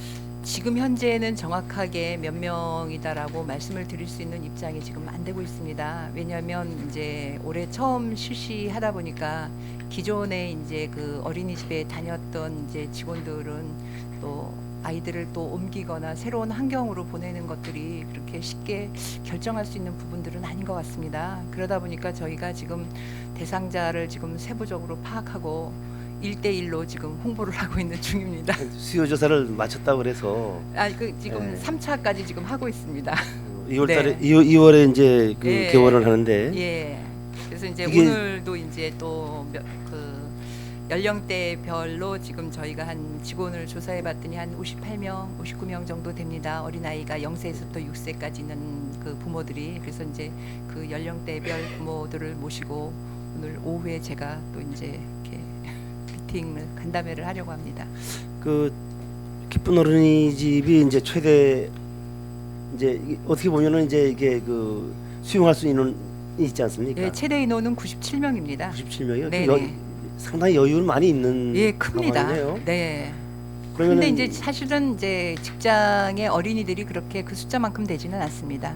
지금 현재는 정확하게 몇 명이다라고 말씀을 드릴 수 있는 입장이 지금 안 되고 있습니다. 왜냐하면 이제 올해 처음 실시하다 보니까 기존에 이제 그 어린이집에 다녔던 이제 직원들은 또 아이들을 또 옮기거나 새로운 환경으로 보내는 것들이 그렇게 쉽게 결정할 수 있는 부분들은 아닌 것 같습니다. 그러다 보니까 저희가 지금 대상자를 지금 세부적으로 파악하고 1대1로 지금 홍보를 하고 있는 중입니다. 수요 조사를 마쳤다고 그래서 지금 네. 3차까지 지금 하고 있있습니다 2월달에 네. 2월에 이제 그 예. 개원을 하는데 예. 그래서 이제 이게- 오늘도 이제 또 그 연령대별로 지금 저희가 한 직원을 조사해 봤더니 한 58명, 59명 정도 됩니다. 어린아이가 0세에서부터 6세까지 있는 그 부모들이. 그래서 이제 그 연령대별 부모들을 모시고 오늘 오후에 제가 또 이제 이렇게 미팅을 간담회를 하려고 합니다. 그 기쁜 어린이집이 이제 최대 이제 어떻게 보면은 이제 이게 그 수용할 수 있는 있지 않습니까? 예, 최대 인원은 97명입니다. 97명이요. 네네. 상당히 여유는 많이 있는 예, 큽니다. 상황이네요. 네. 그러면은 근데 이제 사실은 이제 직장의 어린이들이 그렇게 그 숫자만큼 되지는 않습니다.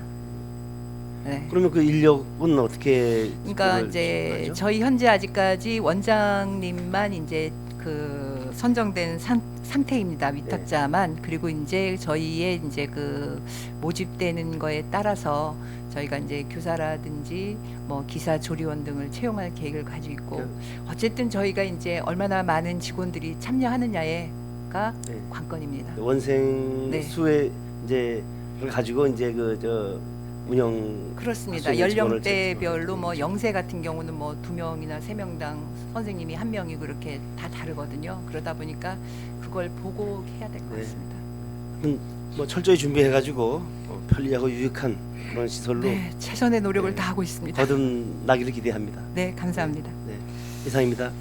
네. 그러면 그 인력은 어떻게 그러니까 그걸 이제 집행하죠? 저희 현재 아직까지 원장님만 이제 그 선정된 상태입니다. 위탁자만. 그리고 이제 저희의 이제 그 모집되는 거에 따라서 저희가 이제 교사라든지 뭐 기사 조리원 등을 채용할 계획을 가지고 있고, 어쨌든 저희가 이제 얼마나 많은 직원들이 참여하느냐가 네. 관건입니다. 원생 네. 수의 이제 를 가지고 이제 그 저 운영 그렇습니다. 학생의 직원을 연령대별로 뭐 채용하는 영세 같은 경우는 뭐 2명이나 3명당 선생님이 1명이 그렇게 다 다르거든요. 그러다 보니까 그걸 보고 해야 될 것 네. 같습니다. 뭐 철저히 준비해가지고 편리하고 유익한 그런 시설로 네, 최선의 노력을 네. 다하고 있습니다. 거듭나기를 기대합니다. 네, 감사합니다. 네, 이상입니다.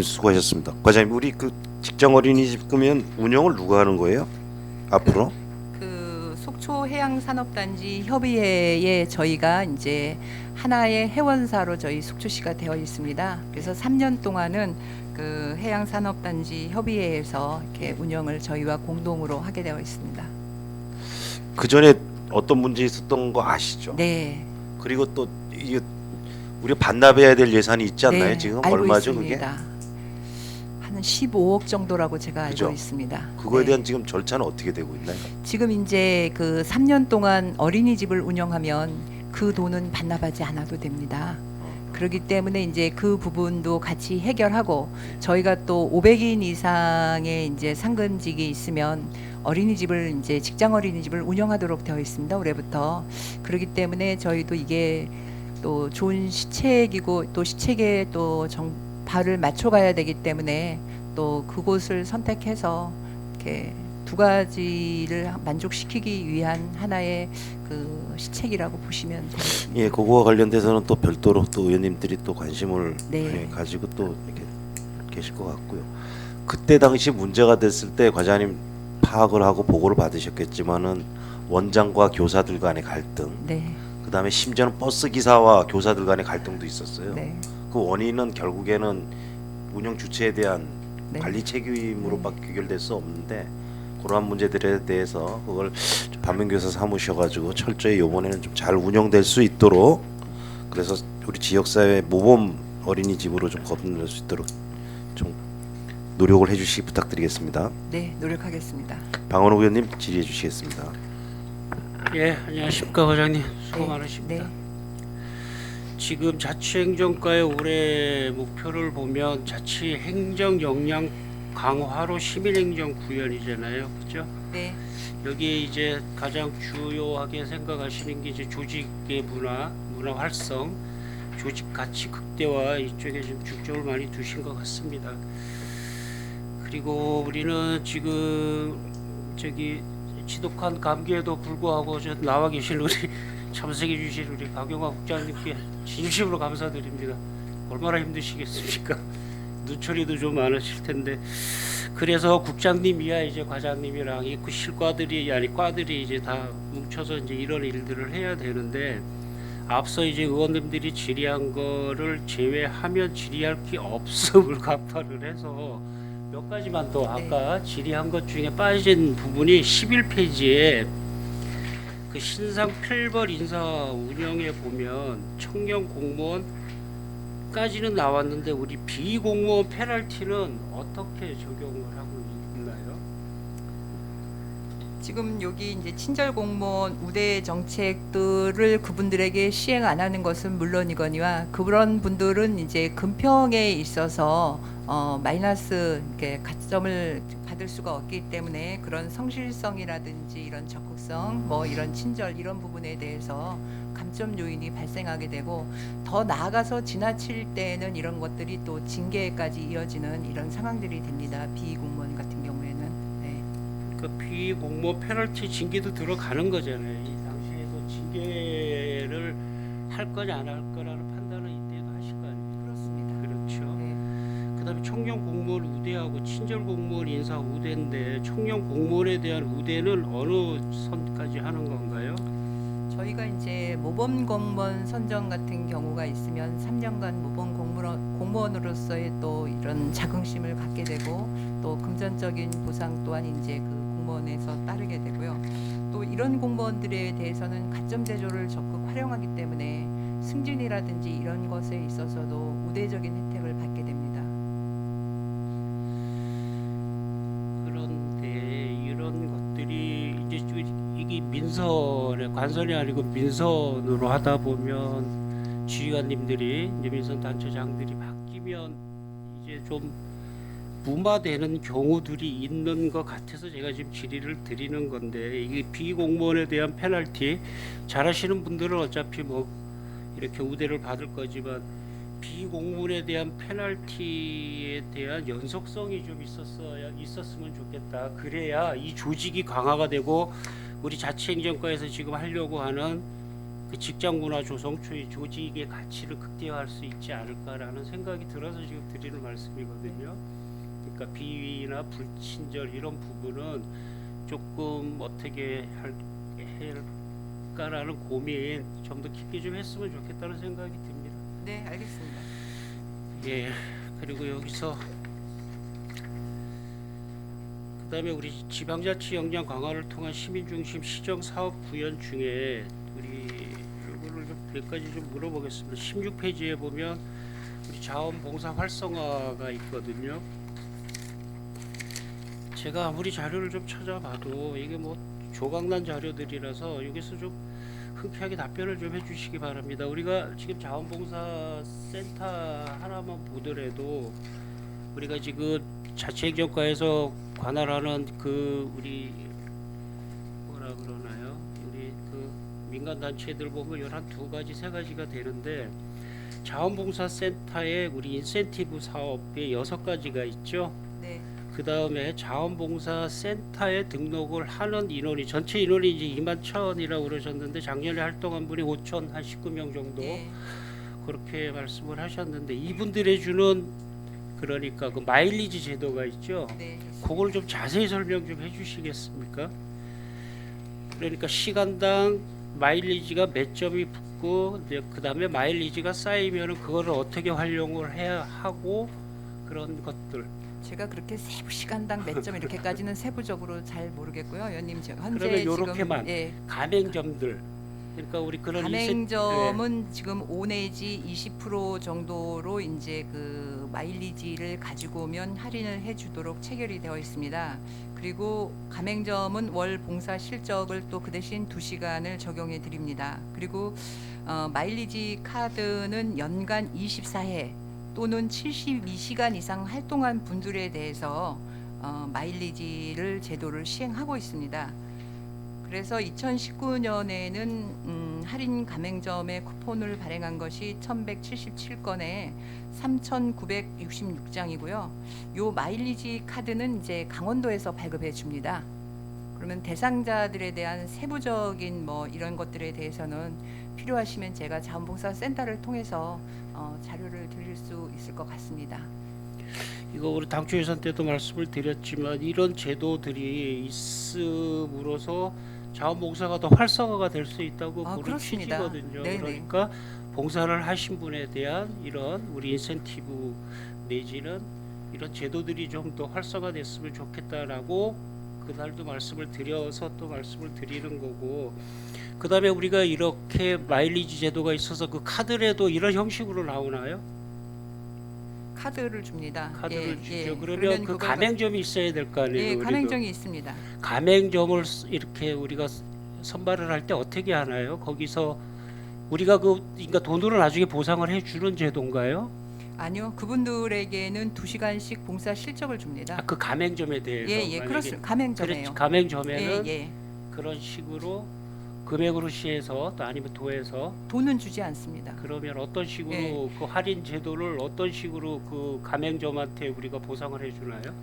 수고하셨습니다. 과장님, 우리 그 직장 어린이집 그러면 운영을 누가 하는 거예요? 앞으로? 그 속초 해양산업단지 협의회에 저희가 이제 하나의 회원사로 저희 속초시가 되어 있습니다. 그래서 3년 동안은 그 해양산업단지 협의회에서 이렇게 운영을 저희와 공동으로 하게 되어 있습니다. 그 전에 어떤 문제 있었던 거 아시죠? 네, 그리고 또 이게 우리가 반납해야 될 예산이 있지 않나요? 네, 지금 알고 얼마죠 있습니다. 그게? 한 15억 정도라고 제가 그죠? 알고 있습니다. 그거에 네. 대한 지금 절차는 어떻게 되고 있나요? 지금 이제 그 3년 동안 어린이집을 운영하면 그 돈은 반납하지 않아도 됩니다. 그렇기 때문에 이제 그 부분도 같이 해결하고, 저희가 또 500인 이상의 이제 상근직이 있으면 어린이집을 이제 직장 어린이집을 운영하도록 되어 있습니다. 올해부터. 그렇기 때문에 저희도 이게 또 좋은 시책이고 또 시책에 또 발을 맞춰가야 되기 때문에 또 그곳을 선택해서 이렇게 두 가지를 만족시키기 위한 하나의 그 시책이라고 보시면 되겠습니다. 예, 그거와 관련돼서는 또 별도로 또 의원님들이 또 관심을 네. 예, 가지고 또 이렇게 계실 것 같고요. 그때 당시 문제가 됐을 때 과장님 파악을 하고 보고를 받으셨겠지만은 원장과 교사들 간의 갈등, 네, 그다음에 심지어는 버스 기사와 교사들 간의 갈등도 있었어요. 네, 그 원인은 결국에는 운영 주체에 대한 네. 관리 책임으로밖에 귀결될 수 없는데, 그러한 문제들에 대해서 그걸 반면교사 사무셔가지고 철저히 이번에는 좀 잘 운영될 수 있도록, 그래서 우리 지역사회 모범 어린이집으로 좀 거듭날 수 있도록 좀 노력을 해주시기 부탁드리겠습니다. 네, 노력하겠습니다. 방원호 의원님 질의해 주시겠습니다. 예, 안녕하십니까 과장님. 수고 네, 많으십니다. 네. 지금 자치행정과의 올해 목표를 보면 자치행정 역량 강화로 시민행정 구현이잖아요, 그죠? 네, 여기에 이제 가장 주요하게 생각하시는 게 이제 조직의 문화 활성, 조직 가치 극대화 이쪽에 좀 중점을 많이 두신 것 같습니다. 그리고 우리는 지금 저기 지독한 감기에도 불구하고 저 나와 계신 우리 참석해 주신 우리 박용화 국장님께 진심으로 감사드립니다. 얼마나 힘드시겠습니까? 누처리도 좀 많으실 텐데, 그래서 국장님이야 이제 과장님이랑 이 실과들이 아니 과들이 이제 다 뭉쳐서 이제 이런 일들을 해야 되는데, 앞서 이제 의원님들이 질의한 거를 제외하면 질의할 게 없음을 간파를 해서 몇 가지만 더 아까 질의한 것 중에 빠진 부분이 11페이지에 그 신상 필벌 인사 운영에 보면 청년 공무원까지는 나왔는데 우리 비공무원 페널티는 어떻게 적용을 하고 있나요? 지금 여기 이제 친절 공무원 우대 정책들을 그분들에게 시행 안 하는 것은 물론이거니와, 그런 분들은 이제 금평에 있어서 마이너스 이렇게 가점을 받을 수가 없기 때문에 그런 성실성이라든지 이런 적극성, 뭐 이런 친절 이런 부분에 대해서 감점 요인이 발생하게 되고, 더 나아가서 지나칠 때는 이런 것들이 또 징계까지 이어지는 이런 상황들이 됩니다. 비공무원 같은 경우에는. 네. 그 비공무원 페널티 징계도 들어가는 거잖아요. 이 당시에도 징계를 할 거냐 안 할 거라는 그다음에 청년 공무원 우대하고 친절 공무원 인사 우대인데 청년 공무원에 대한 우대는 어느 선까지 하는 건가요? 저희가 이제 모범 공무원 선정 같은 경우가 있으면 3년간 모범 공무원으로서의 또 이런 자긍심을 갖게 되고 또 금전적인 보상 또한 이제 그 공무원에서 따르게 되고요. 또 이런 공무원들에 대해서는 가점 제도를 적극 활용하기 때문에 승진이라든지 이런 것에 있어서도 우대적인 혜택을 받게 됩니다. 그런데 이런 것들이 이제 이게 민선에 관선이 아니고 민선으로 하다 보면 지휘관님들이 이제 민선 단체장들이 바뀌면 이제 좀 무마되는 경우들이 있는 것 같아서 제가 지금 질의를 드리는 건데 이게 비공무원에 대한 페널티 잘하시는 분들은 어차피 뭐 이렇게 우대를 받을 거지만 비공무원에 대한 페널티에 대한 연속성이 좀 있었으면 좋겠다. 그래야 이 조직이 강화가 되고 우리 자치행정과에서 지금 하려고 하는 그 직장문화 조성 조직의 가치를 극대화할 수 있지 않을까라는 생각이 들어서 지금 드리는 말씀이거든요. 그러니까 비위나 불친절 이런 부분은 조금 어떻게 할까라는 고민 좀 더 깊게 좀 했으면 좋겠다는 생각이 듭니다. 네, 알겠습니다. 예. 그리고 여기서 그다음에 우리 지방자치 역량 강화를 통한 시민중심 시정사업 구현 중에 우리 이거를 좀 몇 가지 좀 물어보겠습니다. 16페이지에 보면 우리 자원봉사 활성화가 있거든요. 제가 아무리 자료를 좀 찾아봐도 이게 뭐 조각난 자료들이라서 여기서 좀 흔쾌하게 답변을 좀 해주시기 바랍니다. 우리가 지금 자원봉사 센터 하나만 보더라도 우리가 지금 자치행정과에서 관할하는 그 우리 뭐라 그러나요? 우리 그 민간 단체들 보면 12가지 3가지가 되는데 자원봉사 센터에 우리 인센티브 사업에 6가지가 있죠. 네. 그 다음에 자원봉사 센터에 등록을 하는 인원이 전체 인원이 이제 21,000이라고 그러셨는데 작년에 활동한 분이 5,000 한 19명 정도 예. 그렇게 말씀을 하셨는데 이분들이 주는 그러니까 그 마일리지 제도가 있죠. 네. 그걸 좀 자세히 설명 좀 해주시겠습니까? 그러니까 시간당 마일리지가 몇 점이 붙고 그 다음에 마일리지가 쌓이면은 그거를 어떻게 활용을 해야 하고 그런 것들. 제가 그렇게 세부 시간당 몇 점 이렇게까지는 세부적으로 잘 모르겠고요, 의원님. 현재 그러면 지금 요렇게만. 예, 가맹점들. 그러니까 우리 그런 가맹점은 지금 5 내지 20% 정도로 이제 그 마일리지를 가지고 오면 할인을 해주도록 체결이 되어 있습니다. 그리고 가맹점은 월 봉사 실적을 또 그 대신 2시간을 적용해 드립니다. 그리고 마일리지 카드는 연간 24회 또는 72시간 이상 활동한 분들에 대해서 마일리지를 제도를 시행하고 있습니다. 그래서 2019년에는 할인 가맹점의 쿠폰을 발행한 것이 1177건에 3966장이고요. 요 마일리지 카드는 이제 강원도에서 발급해 줍니다. 그러면 대상자들에 대한 세부적인 뭐 이런 것들에 대해서는 필요하시면 제가 자원봉사 센터를 통해서 자료를 드릴 수 있을 것 같습니다. 이거 우리 당초 예산 때도 말씀을 드렸지만 이런 제도들이 있음으로써 자원봉사가 더 활성화가 될 수 있다고 보는 그렇습니다. 취지거든요. 네네. 그러니까 봉사를 하신 분에 대한 이런 우리 인센티브 내지는 이런 제도들이 좀 더 활성화됐으면 좋겠다라고 그날도 말씀을 드려서 또 말씀을 드리는 거고, 그 다음에 우리가 이렇게 마일리지 제도가 있어서 그 카드에도 이런 형식으로 나오나요? 카드를 줍니다. 카드를 주죠. 예. 그러면 그 그걸 가맹점이 있어야 될 거 아니에요? 예, 우리도. 가맹점이 있습니다. 가맹점을 이렇게 우리가 선발을 할 때 어떻게 하나요? 거기서 우리가 그러니까 돈으로 나중에 보상을 해주는 제도인가요? 아니요, 그분들에게는 2시간씩 봉사 실적을 줍니다. 그 가맹점에 대해서 예, 그렇습니다. 가맹점이에요. 가맹점에는 예, 예. 그런 식으로 금액으로 시해서 또 아니면 도에서 돈은 주지 않습니다. 그러면 어떤 식으로 예. 그 할인 제도를 어떤 식으로 그 가맹점한테 우리가 보상을 해주나요?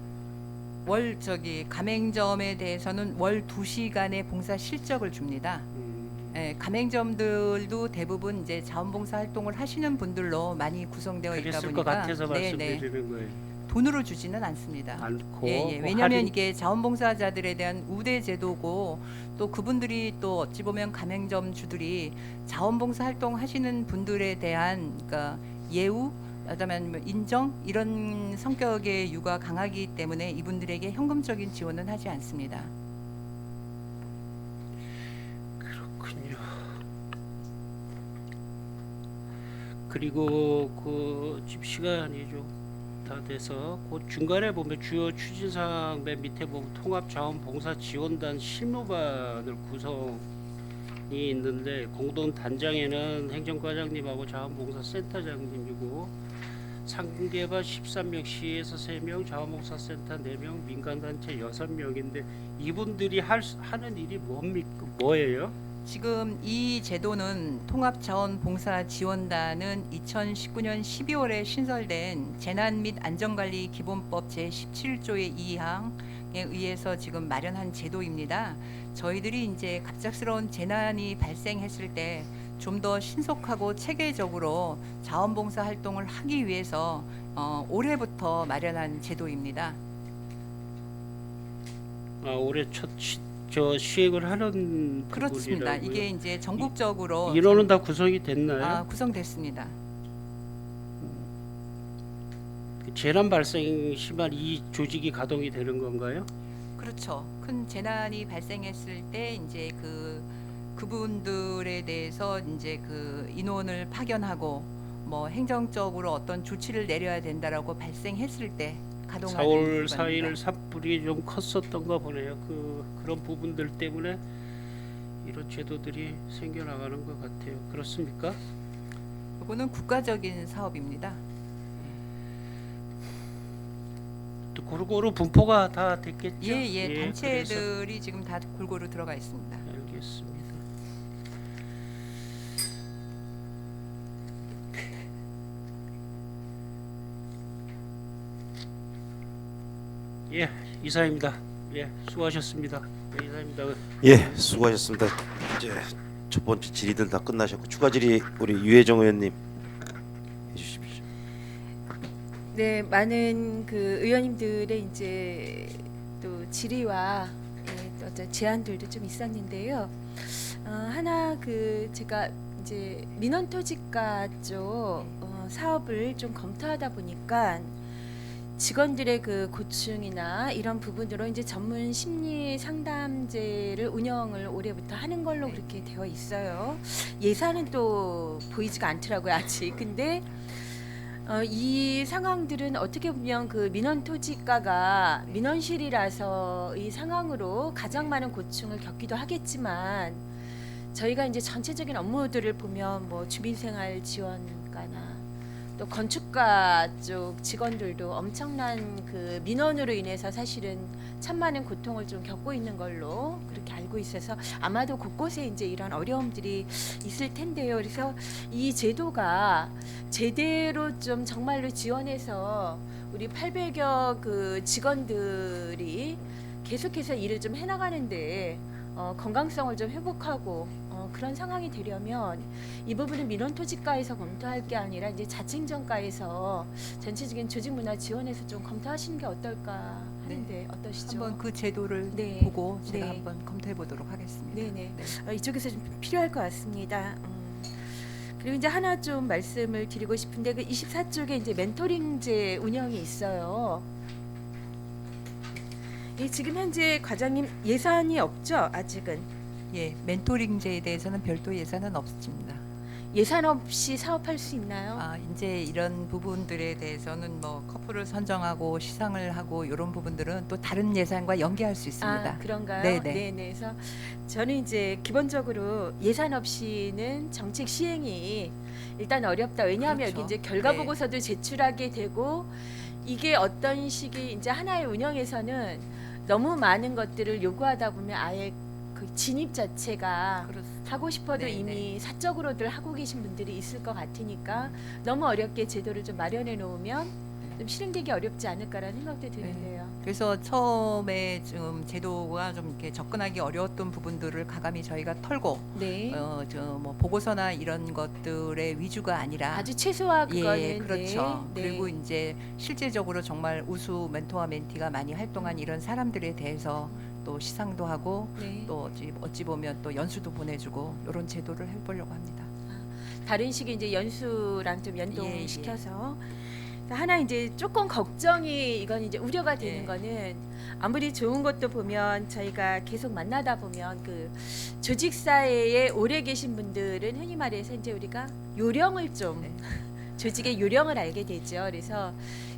가맹점에 대해서는 월 2시간의 봉사 실적을 줍니다. 예, 가맹점들도 대부분 이제 자원봉사 활동을 하시는 분들로 많이 구성되어 있다 그랬을 보니까 것 같아서 네, 네. 말씀드리는 거예요. 돈으로 주지는 않습니다. 않고 예, 예. 뭐 왜냐하면 할인- 이게 자원봉사자들에 대한 우대 제도고 또 그분들이 또 어찌 보면 가맹점 주들이 자원봉사 활동하시는 분들에 대한 그러니까 예우 그다음에 뭐 인정 이런 성격의 유가 강하기 때문에 이분들에게 현금적인 지원은 하지 않습니다. 그렇군요. 그리고 그 지금 시간이 좀 다 돼서 그 중간에 보면 주요 추진사항 맨 밑에 보면 통합자원봉사지원단 실무반을 구성이 있는데 공동 단장에는 행정과장님하고 자원봉사센터장님이고 상계반 13명, 시에서 3명, 자원봉사센터 4명, 민간단체 6명인데 이분들이 하는 일이 뭐예요? 지금 이 제도는 통합자원봉사지원단은 2019년 12월에 신설된 재난 및 안전관리 기본법 제17조의 2항에 의해서 지금 마련한 제도입니다. 저희들이 이제 갑작스러운 재난이 발생했을 때 좀 더 신속하고 체계적으로 자원봉사 활동을 하기 위해서 올해부터 마련한 제도입니다. 올해 첫 시행을 하는 그렇습니다. 부분이라고요? 이게 이제 전국적으로 인원은 다 구성이 됐나요? 구성됐습니다. 재난 발생 시만 이 조직이 가동이 되는 건가요? 그렇죠. 큰 재난이 발생했을 때 이제 그분들에 대해서 이제 그 인원을 파견하고 뭐 행정적으로 어떤 조치를 내려야 된다라고 발생했을 때 가동하는 4월 기관입니다. 4일 산불이 좀 컸었던가 보네요. 그런 부분들 때문에 이런 제도들이 생겨나가는 것 같아요. 그렇습니까? 이거는 국가적인 사업입니다. 또 고루고루 분포가 다 됐겠죠? 예, 그래서 단체들이 지금 다 골고루 들어가 있습니다. 알겠습니다. 예, 이사입니다. 예, 수고하셨습니다. 네, 이사입니다. 예, 수고하셨습니다. 이제 첫 번째 질의들 다 끝나셨고 추가 질의 우리 유혜정 의원님 해주십시오. 네, 많은 그 의원님들의 이제 또 질의와 또 어떤 제안들도 좀 있었는데요. 하나 제가 이제 민원토지가 쪽 사업을 좀 검토하다 보니까 직원들의 그 고충이나 이런 부분으로 이제 전문 심리 상담제를 운영을 올해부터 하는 걸로 그렇게 되어 있어요. 예산은 또 보이지가 않더라고요, 아직. 근데 이 상황들은 어떻게 보면 그 민원 토지가가 민원실이라서 이 상황으로 가장 많은 고충을 겪기도 하겠지만 저희가 이제 전체적인 업무들을 보면 뭐 주민생활 지원과나 또 건축가 쪽 직원들도 엄청난 그 민원으로 인해서 사실은 참 많은 고통을 좀 겪고 있는 걸로 그렇게 알고 있어서 아마도 곳곳에 이제 이런 어려움들이 있을 텐데요. 그래서 이 제도가 제대로 좀 정말로 지원해서 우리 800여 그 직원들이 계속해서 일을 좀 해나가는데 건강성을 좀 회복하고 그런 상황이 되려면 이 부분은 민원토지과에서 검토할 게 아니라 이제 자치행정과에서 전체적인 조직 문화 지원에서 좀 검토하시는 게 어떨까 하는데 어떠시죠? 한번 그 제도를 네. 보고 제가 네. 한번 검토해 보도록 하겠습니다. 네네. 이쪽에서 좀 필요할 것 같습니다. 그리고 이제 하나 좀 말씀을 드리고 싶은데 그 24쪽에 이제 멘토링제 운영이 있어요. 지금 현재 과장님 예산이 없죠? 아직은. 예, 멘토링제에 대해서는 별도 예산은 없습니다. 예산 없이 사업할 수 있나요? 이제 이런 부분들에 대해서는 뭐 커플을 선정하고 시상을 하고 이런 부분들은 또 다른 예산과 연계할 수 있습니다. 그런가요? 네네. 네네. 그래서 저는 이제 기본적으로 예산 없이는 정책 시행이 일단 어렵다. 왜냐하면 그렇죠. 여기 이제 결과 네. 보고서도 제출하게 되고 이게 어떤 식이 이제 하나의 운영에서는 너무 많은 것들을 요구하다 보면 아예 그 진입 자체가 그렇습니다. 하고 싶어도 네네. 이미 사적으로들 하고 계신 분들이 있을 것 같으니까 너무 어렵게 제도를 좀 마련해 놓으면 좀 실행되기 어렵지 않을까라는 생각도 드는데요. 그래서 처음에 좀 제도가 좀 이렇게 접근하기 어려웠던 부분들을 가감히 저희가 털고 네. 저 뭐 보고서나 이런 것들의 위주가 아니라 아주 최소화 그거는 예, 그렇죠. 네. 그리고 이제 실제적으로 정말 우수 멘토와 멘티가 많이 활동한 이런 사람들에 대해서 또 시상도 하고 네. 또 어찌 보면 또 연수도 보내주고 이런 제도를 해보려고 합니다. 다른 식의 이제 연수랑 좀 예, 연동시켜서 하나 이제 조금 걱정이 이건 이제 우려가 되는 예. 거는 아무리 좋은 것도 보면 저희가 계속 만나다 보면 그 조직 사회에 오래 계신 분들은 흔히 말해서 이제 우리가 요령을 좀 네. 조직의 요령을 알게 되죠. 그래서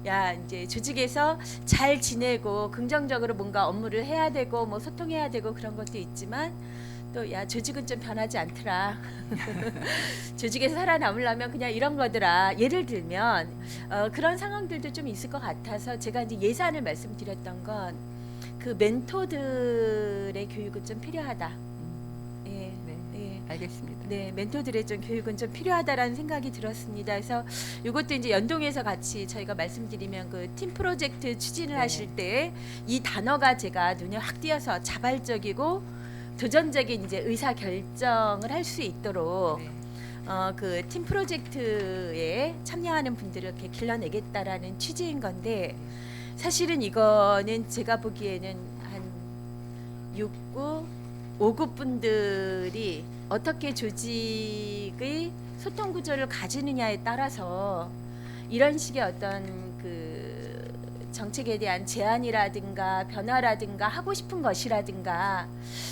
야 이제 조직에서 잘 지내고 긍정적으로 뭔가 업무를 해야 되고 뭐 소통해야 되고 그런 것도 있지만 또 야 조직은 좀 변하지 않더라. 조직에서 살아남으려면 그냥 이런 거더라. 예를 들면 그런 상황들도 좀 있을 것 같아서 제가 이제 예산을 말씀드렸던 건 그 멘토들의 교육은 좀 필요하다. 예, 네, 예. 알겠습니다. 네, 멘토들의 좀 교육은 좀 필요하다라는 생각이 들었습니다. 그래서 이것도 이제 연동해서 같이 저희가 말씀드리면 그 팀 프로젝트 추진을 네. 하실 때 이 단어가 제가 눈에 확 띄어서 자발적이고 도전적인 이제 의사 결정을 할 수 있도록 네. 그 팀 프로젝트에 참여하는 분들을 이렇게 길러내겠다라는 취지인 건데 사실은 이거는 제가 보기에는 한 6구, 5구 분들이 어떻게 조직의 소통 구조를 가지느냐에 따라서 이런 식의 어떤 그 정책에 대한 제안이라든가 변화라든가 하고 싶은 것이라든가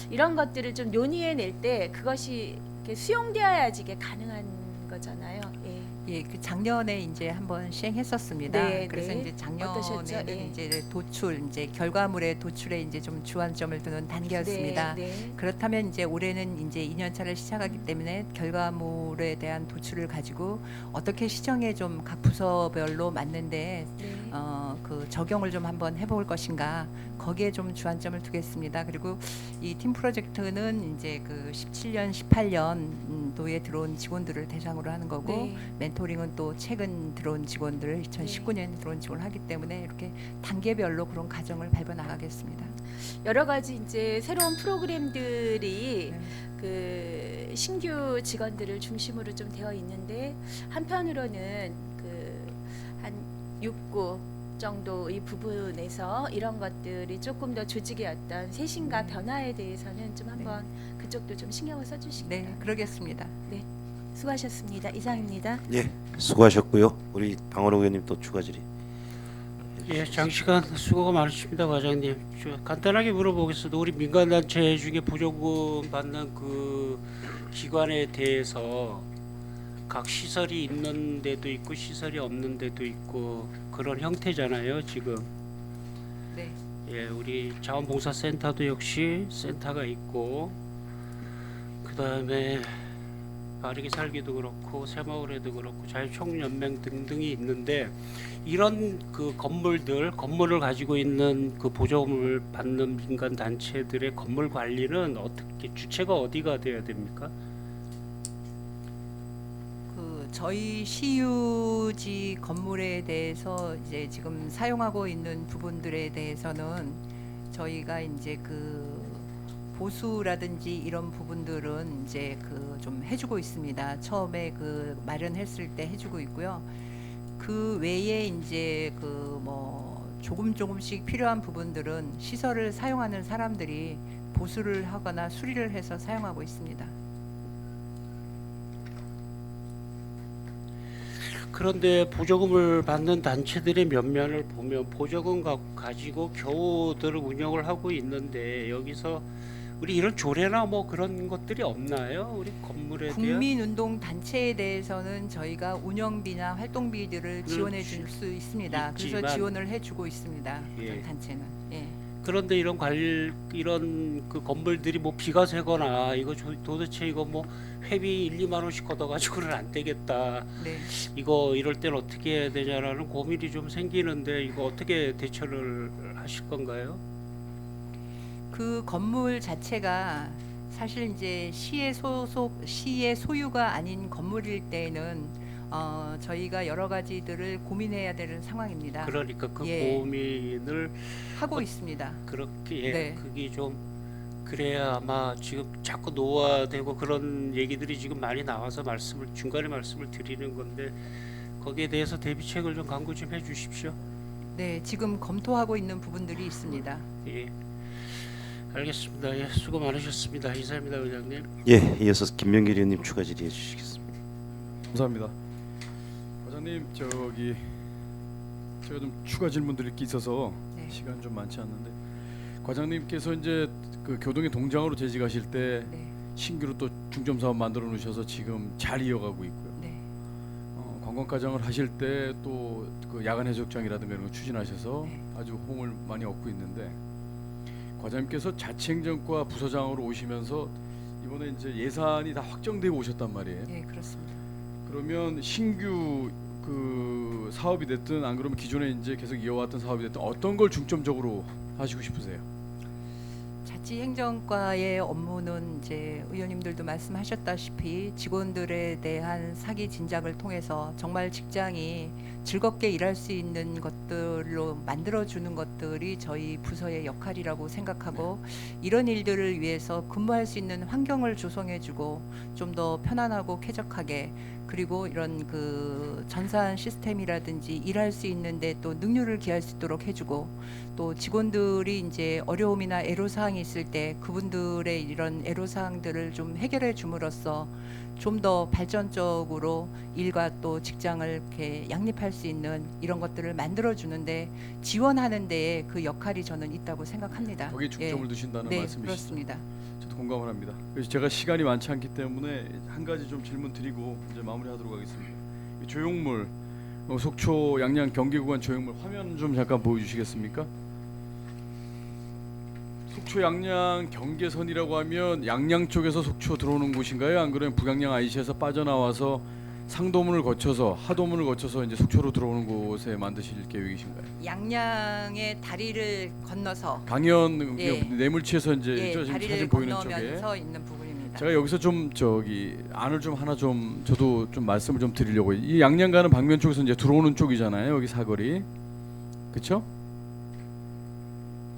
이런 것들을 좀 논의해낼 때 그것이 이렇게 수용되어야지 이게 가능한 거잖아요. 예. 예, 그 작년에 이제 한번 시행했었습니다. 네, 그래서 네. 이제 어떠셨죠? 작년에는 예. 이제 도출, 이제 결과물의 도출에 이제 좀 주안점을 두는 단계였습니다. 네, 네. 그렇다면 이제 올해는 이제 2년차를 시작하기 때문에 결과물에 대한 도출을 가지고 어떻게 시정에 좀 각 부서별로 맞는데 네. 그 적용을 좀 한번 해볼 것인가 거기에 좀 주안점을 두겠습니다. 그리고 이 팀 프로젝트는 이제 그 17년, 18년도에 들어온 직원들을 대상으로 하는 거고 네. 멘토링은 또 최근 들어온 직원들 2019년에 들어온 직원을 하기 때문에 이렇게 단계별로 그런 과정을 밟아 나가겠습니다. 여러 가지 이제 새로운 프로그램들이 네. 그 신규 직원들을 중심으로 좀 되어 있는데 한편으로는 그 한 6구 정도의 부분에서 이런 것들이 조금 더 조직의 어떤 쇄신과 변화에 대해서는 좀 한번 그쪽도 좀 신경을 써주시기 네, 바랍니다. 그러겠습니다. 수고하셨습니다. 이상입니다. 예, 수고하셨고요. 우리 방원호 의원님 또 추가 질의. 예, 장시간 수고가 많으십니다, 과장님. 간단하게 물어보겠습니다. 우리 민간단체 중에 보조금 받는 그 기관에 대해서 각 시설이 있는 데도 있고 시설이 없는 데도 있고 그런 형태잖아요, 지금. 네. 예, 우리 자원봉사센터도 역시 센터가 있고 그다음에 바르게 살기도 그렇고 새마을에도 그렇고 자유총연맹 등등이 있는데 이런 그 건물을 가지고 있는 그 보조금을 받는 민간 단체들의 건물 관리는 어떻게 주체가 어디가 돼야 됩니까? 그 저희 시유지 건물에 대해서 이제 지금 사용하고 있는 부분들에 대해서는 저희가 이제 그 보수라든지 이런 부분들은 이제 그 좀 해주고 있습니다. 처음에 그 마련했을 때 해주고 있고요. 그 외에 이제 그 뭐 조금씩 필요한 부분들은 시설을 사용하는 사람들이 보수를 하거나 수리를 해서 사용하고 있습니다. 그런데 보조금을 받는 단체들의 면면을 보면 보조금 가지고 겨우들 운영을 하고 있는데 여기서 우리 이런 조례나 뭐 그런 것들이 없나요? 우리 건물에 대한 국민운동 단체에 대해서는 저희가 운영비나 활동비들을 지원해 줄 수 있습니다. 그래서 있지만- 지원을 해주고 있습니다. 예. 어떤 단체는. 예. 그런데 이런 그 건물들이 뭐 비가 새거나 이거 도대체 이거 뭐 회비 1, 2만 원씩 걷어가지고는 안 되겠다. 네. 이거 이럴 땐 어떻게 해야 되냐라는 고민이 좀 생기는데 이거 어떻게 대처를 하실 건가요? 그 건물 자체가 사실 이제 시의 소유가 아닌 건물일 때는 저희가 여러 가지들을 고민해야 되는 상황입니다. 그러니까 그 예. 고민을 하고 있습니다. 그렇게 예, 네. 그게 좀 그래야 아마 지금 자꾸 노화되고 그런 얘기들이 지금 많이 나와서 중간에 말씀을 드리는 건데 거기에 대해서 대비책을 좀 강구 좀 해주십시오. 네, 지금 검토하고 있는 부분들이 있습니다. 예, 알겠습니다. 예, 수고 많으셨습니다. 이사입니다, 의장님. 예, 이어서 김명길 의원님 추가 질의해 주시겠습니다. 감사합니다. 과장님 저기 제가 좀 추가 질문 드릴 게 있어서 네. 시간 좀 많지 않는데 과장님께서 이제 그 교동의 동장으로 재직하실 때 네, 신규로 또 중점 사업 만들어 놓으셔서 지금 잘 이어가고 있고요. 네, 관광과장을 하실 때 또 그 야간 해수욕장이라든가 이런 거 추진하셔서 네. 아주 호응을 많이 얻고 있는데 과장님께서 자치행정과 부서장으로 오시면서 이번에 이제 예산이 다 확정되고 오셨단 말이에요. 네, 그렇습니다. 그러면 신규 그 사업이 됐든 안 그러면 기존에 이제 계속 이어왔던 사업이 됐든 어떤 걸 중점적으로 하시고 싶으세요? 자치행정과의 업무는 이제 의원님들도 말씀하셨다시피 직원들에 대한 사기 진작을 통해서 정말 직장이 즐겁게 일할 수 있는 것들로 만들어주는 것들이 저희 부서의 역할이라고 생각하고 이런 일들을 위해서 근무할 수 있는 환경을 조성해주고 좀 더 편안하고 쾌적하게 그리고 이런 그 전산 시스템이라든지 일할 수 있는데 또 능률을 기할 수 있도록 해주고 또 직원들이 이제 어려움이나 애로사항이 있을 때 그분들의 이런 애로사항들을 좀 해결해 줌으로써 좀 더 발전적으로 일과 또 직장을 이렇게 양립할 수 있는 이런 것들을 만들어 주는데 지원하는 데에 그 역할이 저는 있다고 생각합니다. 거기에 중점을 예. 두신다는 네, 말씀이시죠? 그렇습니다. 저도 공감을 합니다. 그래서 제가 시간이 많지 않기 때문에 한 가지 좀 질문 드리고 이제 마무리하도록 하겠습니다. 이 조형물 속초 양양 경계구간 조형물 화면 좀 잠깐 보여주시겠습니까? 속초 양양 경계선이라고 하면 양양 쪽에서 속초 들어오는 곳인가요? 안 그러면 북양양 IC에서 빠져나와서 상도문을 거쳐서 하도문을 거쳐서 이제 속초로 들어오는 곳에 만드실 계획이신가요? 양양의 다리를 건너서 강연 예. 내물치에서 이제 예, 저 지금 다리를 사진 보이는 쪽에 건너면서 있는 부분입니다. 제가 여기서 좀 저기 안을 좀 하나 좀 저도 좀 말씀을 좀 드리려고 이 양양 가는 방면 쪽에서 이제 들어오는 쪽이잖아요. 여기 사거리 그렇죠?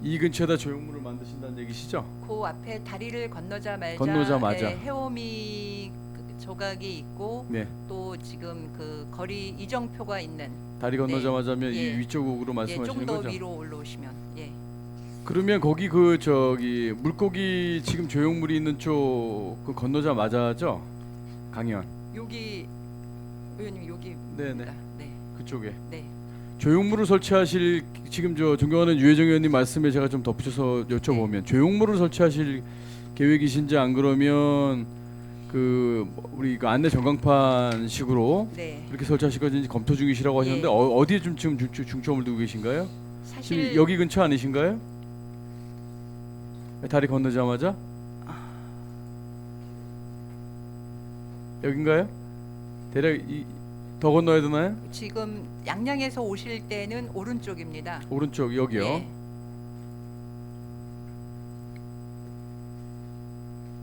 이 근처에다 조형물을 만드신다는 얘기시죠? 그 앞에 다리를 건너자마자, 건너자마자. 예, 해오미 조각이 있고 네. 또 지금 그 거리 이정표가 있는 다리 건너자마자면 예. 이 위쪽으로 예, 말씀하시는 좀 더 거죠? 위로 올라오시면 예. 그러면 거기 그 저기 물고기 지금 조형물이 있는 쪽 그 건너자마자죠? 강연. 여기 의원님 여기입니다. 네네. 네. 그쪽에. 네. 조형물을 설치하실 지금 저 존경하는 유혜정 의원님 말씀에 제가 좀 덧붙여서 여쭤보면 조형물을 설치하실 계획이신지 안 그러면 그 우리 그 안내 전광판 식으로 네. 이렇게 설치하실 건지 검토 중이시라고 하셨는데 예. 어디에 좀 지금 중점을 두고 계신가요? 사실 지금 여기 근처 아니신가요? 다리 건너자마자 여긴가요? 대략 더 건너야 되나요? 지금 양양에서 오실 때는 오른쪽입니다. 오른쪽 여기요. 예.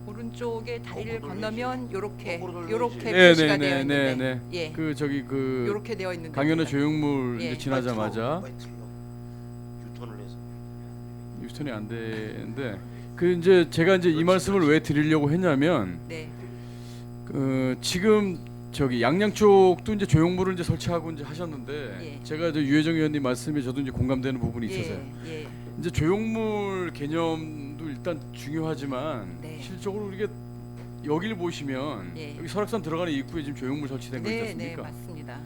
오른쪽에 다리를 건너면 요렇게 요렇게 표시가 되어 있는데 네네네네. 예. 그 저기 그 요렇게 되어 있는 강연의 데입니다. 조형물 예. 이제 지나자마자 유턴을 해서 유턴이 안 되는데 그 이제 제가 이제 이 말씀을 왜 드리려고 했냐면 네. 그 지금 저기 양양 쪽도 이제 조형물을 이제 설치하고 이제 하셨는데 예. 제가 저 유혜정 의원님 말씀에 저도 이제 공감되는 부분이 있어서요. 예. 예. 이제 조형물 개념도 일단 중요하지만 네. 실질적으로 이게 여기를 보시면 예. 여기 설악산 들어가는 입구에 지금 조형물 설치된 거 있지 네, 네, 않습니까? 맞습니다.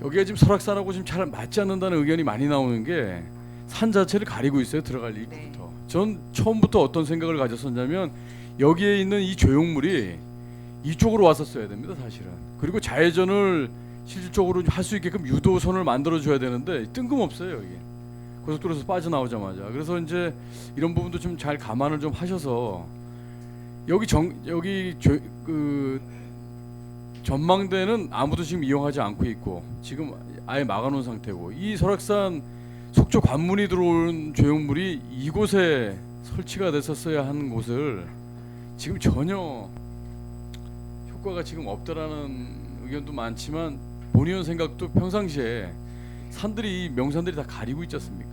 여기가 지금 설악산하고 지금 잘 맞지 않는다는 의견이 많이 나오는 게 산 자체를 가리고 있어요. 들어갈 입구부터. 네. 전 처음부터 어떤 생각을 가졌었냐면 여기에 있는 이 조형물이 이쪽으로 왔었어야 됩니다. 사실은. 그리고 좌회전을 실질적으로 할 수 있게끔 유도선을 만들어 줘야 되는데 뜬금없어요. 이게 고속도로에서 빠져나오자마자. 그래서 이제 이런 부분도 좀 잘 감안을 좀 하셔서 여기 그 전망대는 아무도 지금 이용하지 않고 있고 지금 아예 막아놓은 상태고 이 설악산 속초 관문이 들어온 조형물이 이곳에 설치가 됐었어야 하는 곳을 지금 전혀 효과가 지금 없다라는 의견도 많지만 본의원 생각도 평상시에 산들이 명산들이 다 가리고 있지 않습니까?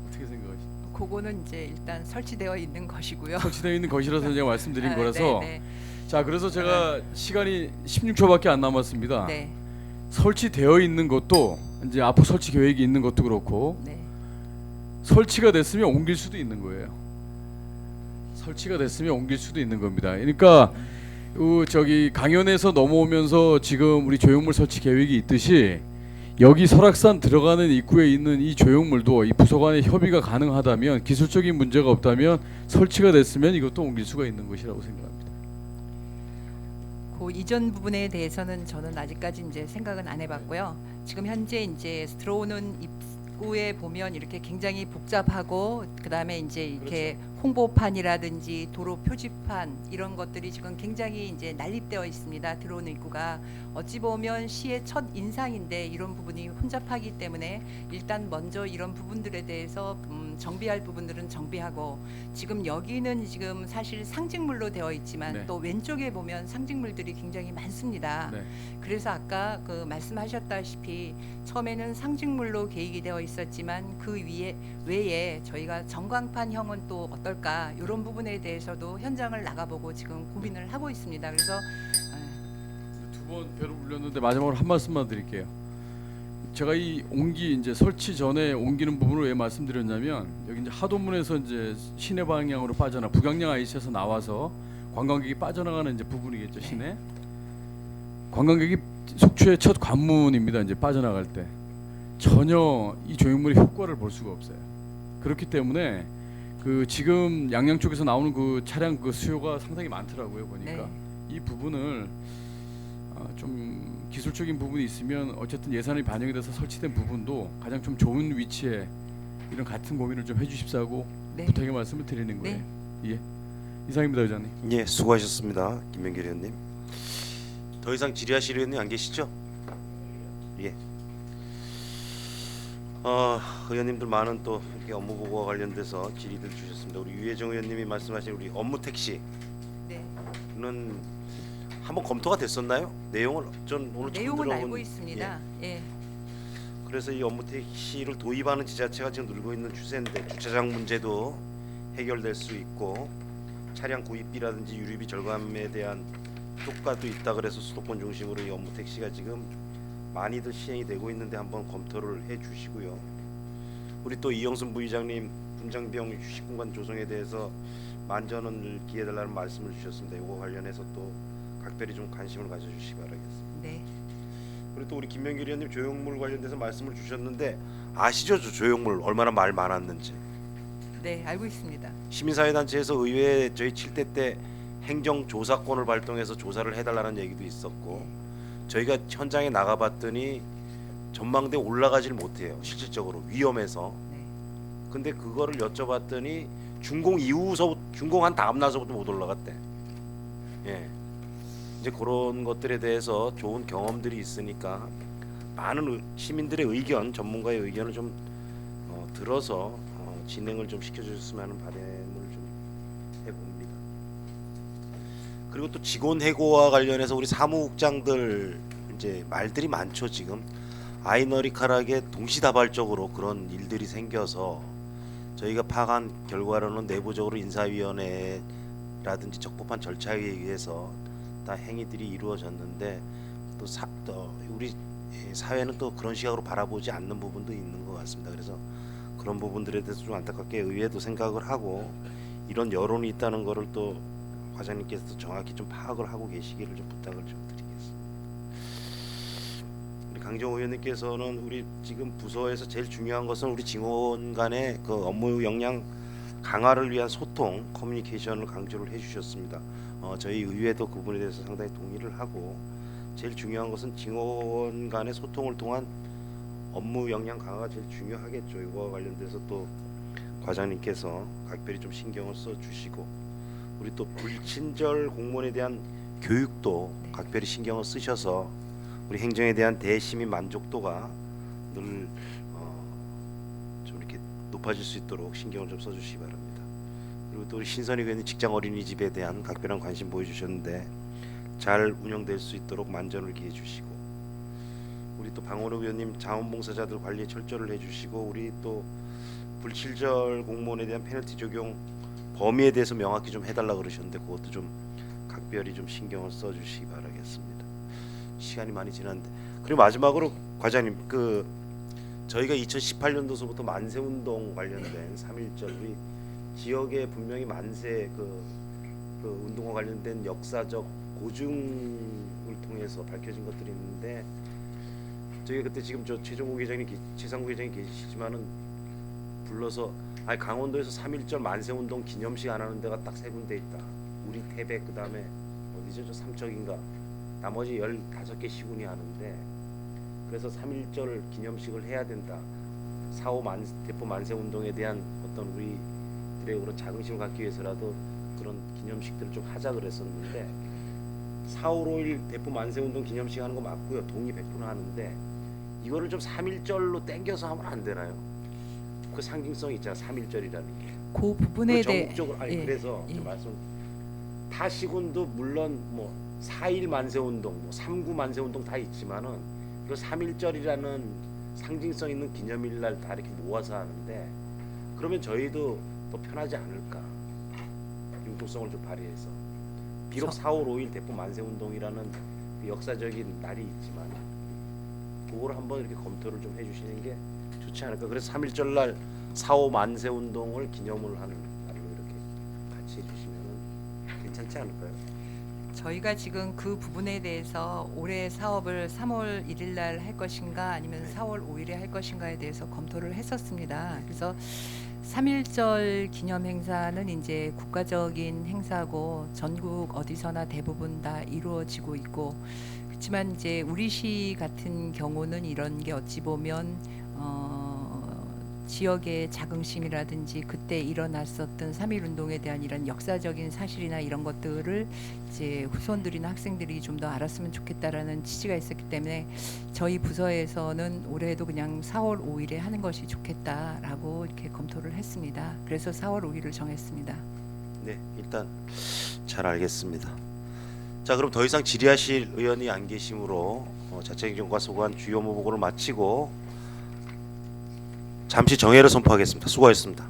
어떻게 생각하십니까? 그거는 이제 일단 설치되어 있는 것이고요. 설치되어 있는 것이라서 제가 말씀드린 아, 거라서 네, 자 그래서 제가 시간이 16초밖에 안 남았습니다. 네, 설치되어 있는 것도 이제 앞으로 설치 계획이 있는 것도 그렇고 네, 설치가 됐으면 옮길 수도 있는 거예요. 설치가 됐으면 옮길 수도 있는 겁니다. 그러니까 저기 강연에서 넘어오면서 지금 우리 조형물 설치 계획이 있듯이 여기 설악산 들어가는 입구에 있는 이 조형물도 이 부서 간의 협의가 가능하다면 기술적인 문제가 없다면 설치가 됐으면 이것도 옮길 수가 있는 것이라고 생각합니다. 그 이전 부분에 대해서는 저는 아직까지 이제 생각은 안 해봤고요. 지금 현재 이제 들어오는 입구에 보면 이렇게 굉장히 복잡하고 그다음에 이제 이렇게 홍보판이라든지 도로 표지판 이런 것들이 지금 굉장히 이제 난립되어 있습니다. 들어오는 입구가 어찌 보면 시의 첫 인상인데 이런 부분이 혼잡하기 때문에 일단 먼저 이런 부분들에 대해서 정비할 부분들은 정비하고 지금 여기는 지금 사실 상징물로 되어 있지만 네. 또 왼쪽에 보면 상징물들이 굉장히 많습니다. 네. 그래서 아까 그 말씀하셨다시피 처음에는 상징물로 계획이 되어 있었지만 그 외에 저희가 전광판형은 또 어떨까 이런 부분에 대해서도 현장을 나가보고 지금 고민을 하고 있습니다. 그래서 두 번 배를 울렸는데 마지막으로 한 말씀만 드릴게요. 제가 이 이제 설치 전에 옮기는 부분을 왜 말씀드렸냐면 여기 이제 하동문에서 이제 시내 방향으로 빠져나 북양양 IC에서 나와서 관광객이 빠져나가는 이제 부분이겠죠 시내. 관광객이 속초의 첫 관문입니다. 이제 빠져나갈 때 전혀 이 조형물의 효과를 볼 수가 없어요. 그렇기 때문에 그 지금 양양 쪽에서 나오는 그 차량 그 수요가 상당히 많더라고요 보니까 네. 이 부분을 좀 기술적인 부분이 있으면 어쨌든 예산이 반영이 돼서 설치된 부분도 가장 좀 좋은 위치에 이런 같은 고민을 좀 해주십사고 네. 부탁의 말씀을 드리는 거예요. 예, 이상입니다, 의장님. 예, 수고하셨습니다, 김명길 의원님. 더 이상 질의하실 의원님 안 계시죠? 예. 의원님들 많은 또 이렇게 업무 보고와 관련돼서 질의들 주셨습니다. 우리 유혜정 의원님이 말씀하신 우리 업무 택시는 네. 한번 검토가 됐었나요? 내용을 전 오늘 처음 내용은 들어본- 알고 있습니다. 예. 그래서 이 업무 택시를 도입하는 지자체가 지금 늘고 있는 추세인데 주차장 문제도 해결될 수 있고 차량 구입비라든지 유류비 절감에 대한 효과도 있다 그래서 수도권 중심으로 이 업무 택시가 지금 많이들 시행이 되고 있는데 한번 검토를 해주시고요. 우리 또 이영순 부의장님 분장병 휴식공간 조성에 대해서 만전을 기해달라는 말씀을 주셨습니다. 이거 관련해서 또 각별히 좀 관심을 가져주시기 바라겠습니다. 네. 그리고 또 우리 김명길 의원님 조형물 관련돼서 말씀을 주셨는데 아시죠? 저 조형물 얼마나 말 많았는지. 네, 알고 있습니다. 시민사회단체에서 의회에 저희 7대 때 행정조사권을 발동해서 조사를 해달라는 얘기도 있었고 저희가 현장에 나가봤더니 전망대에 올라가질 못해요. 실질적으로 위험해서. 네. 근데 그거를 여쭤봤더니 준공한 다음 날서부터 못 올라갔대. 예. 이제 그런 것들에 대해서 좋은 경험들이 있으니까 많은 시민들의 의견, 전문가의 의견을 좀 들어서 진행을 좀 시켜주셨으면 하는 바람을 좀 해봅니다. 그리고 또 직원 해고와 관련해서 우리 사무국장들 이제 말들이 많죠. 지금 아이너리카락에 동시다발적으로 그런 일들이 생겨서 저희가 파악한 결과로는 내부적으로 인사위원회라든지 적법한 절차에 의해서 다 행위들이 이루어졌는데 또 우리 사회는 또 그런 시각으로 바라보지 않는 부분도 있는 것 같습니다. 그래서 그런 부분들에 대해서 좀 안타깝게 의회도 생각을 하고 이런 여론이 있다는 거를 또 과장님께서도 정확히 좀 파악을 하고 계시기를 좀 부탁을 좀 드리겠습니다. 우리 강정호 의원님께서는 우리 지금 부서에서 제일 중요한 것은 우리 직원 간의 그 업무 역량 강화를 위한 소통, 커뮤니케이션을 강조를 해주셨습니다. 저희 의회도 그 부분에 대해서 상당히 동의를 하고 제일 중요한 것은 직원 간의 소통을 통한 업무 역량 강화가 제일 중요하겠죠. 이거와 관련돼서 또 과장님께서 각별히 좀 신경을 써주시고 우리 또 불친절 공무원에 대한 교육도 각별히 신경을 쓰셔서 우리 행정에 대한 대시민 만족도가 늘 좀 이렇게 높아질 수 있도록 신경을 좀 써주시기 바랍니다. 그리고 또 우리 신선희 의원님 직장 어린이집에 대한 각별한 관심 보여주셨는데 잘 운영될 수 있도록 만전을 기해 주시고, 우리 또 방원호 의원님 자원봉사자들 관리에 철저를 해주시고, 우리 또 불칠절 공무원에 대한 페널티 적용 범위에 대해서 명확히 좀 해달라 그러셨는데 그것도 좀 각별히 좀 신경을 써주시기 바라겠습니다. 시간이 많이 지났는데, 그리고 마지막으로 과장님, 저희가 2018년도서부터 만세운동 관련된 3.1절 우리 지역에 분명히 만세 그 운동과 관련된 역사적 고증을 통해서 밝혀진 것들이 있는데, 저희가 그때 지금 저 최상구 회장이 계시지만은 불러서 강원도에서 3.1절 만세운동 기념식 안 하는 데가 딱 3군데 있다. 우리 태백, 그다음에 어디죠? 저 삼척인가. 나머지 15개 시군이 하는데, 그래서 3.1절 기념식을 해야 된다. 4.5 대포 만세운동에 대한 어떤 우리들의 그런 자긍심을 갖기 위해서라도 그런 기념식들을 좀 하자 그랬었는데, 4.5 대포 만세운동 기념식 하는 거 맞고요. 동의 100% 하는데, 이거를 좀 3.1절로 땡겨서 하면 안 되나요? 그 상징성이 있잖아. 3.1절이라는 게. 그 부분에 대해 전국적으로 그래서 예. 좀 말씀, 타 시군도 물론 뭐 4.1 만세운동, 뭐 3.9 만세운동 다 있지만은 그 3.1절이라는 상징성 있는 기념일 날 다 이렇게 모아서 하는데, 그러면 저희도 더 편하지 않을까? 융통성을 좀 발휘해서, 비록 4월 5일 대포 만세운동이라는 그 역사적인 날이 있지만 그걸 한번 이렇게 검토를 좀 해주시는 게 좋지 않을까? 그래서 3.1절 날 4.5 만세운동을 기념을 하는 날로 이렇게 같이 해주시면 괜찮지 않을까요? 저희가 지금 그 부분에 대해서 올해 사업을 3월 1일 날 할 것인가 아니면 4월 5일에 할 것인가에 대해서 검토를 했었습니다. 그래서 3.1절 기념 행사는 이제 국가적인 행사고 전국 어디서나 대부분 다 이루어지고 있고, 그렇지만 이제 우리 시 같은 경우는 이런 게 어찌 보면 지역의 자긍심이라든지 그때 일어났었던 3.1 운동에 대한 이런 역사적인 사실이나 이런 것들을 이제 후손들이나 학생들이 좀 더 알았으면 좋겠다라는 취지가 있었기 때문에 저희 부서에서는 올해도 그냥 4월 5일에 하는 것이 좋겠다라고 이렇게 검토를 했습니다. 그래서 4월 5일을 정했습니다. 네, 일단 잘 알겠습니다. 자, 그럼 더 이상 질의하실 의원이 안 계시므로 자치행정과 소관 주요 보고를 마치고 잠시 정회를 선포하겠습니다. 수고하셨습니다.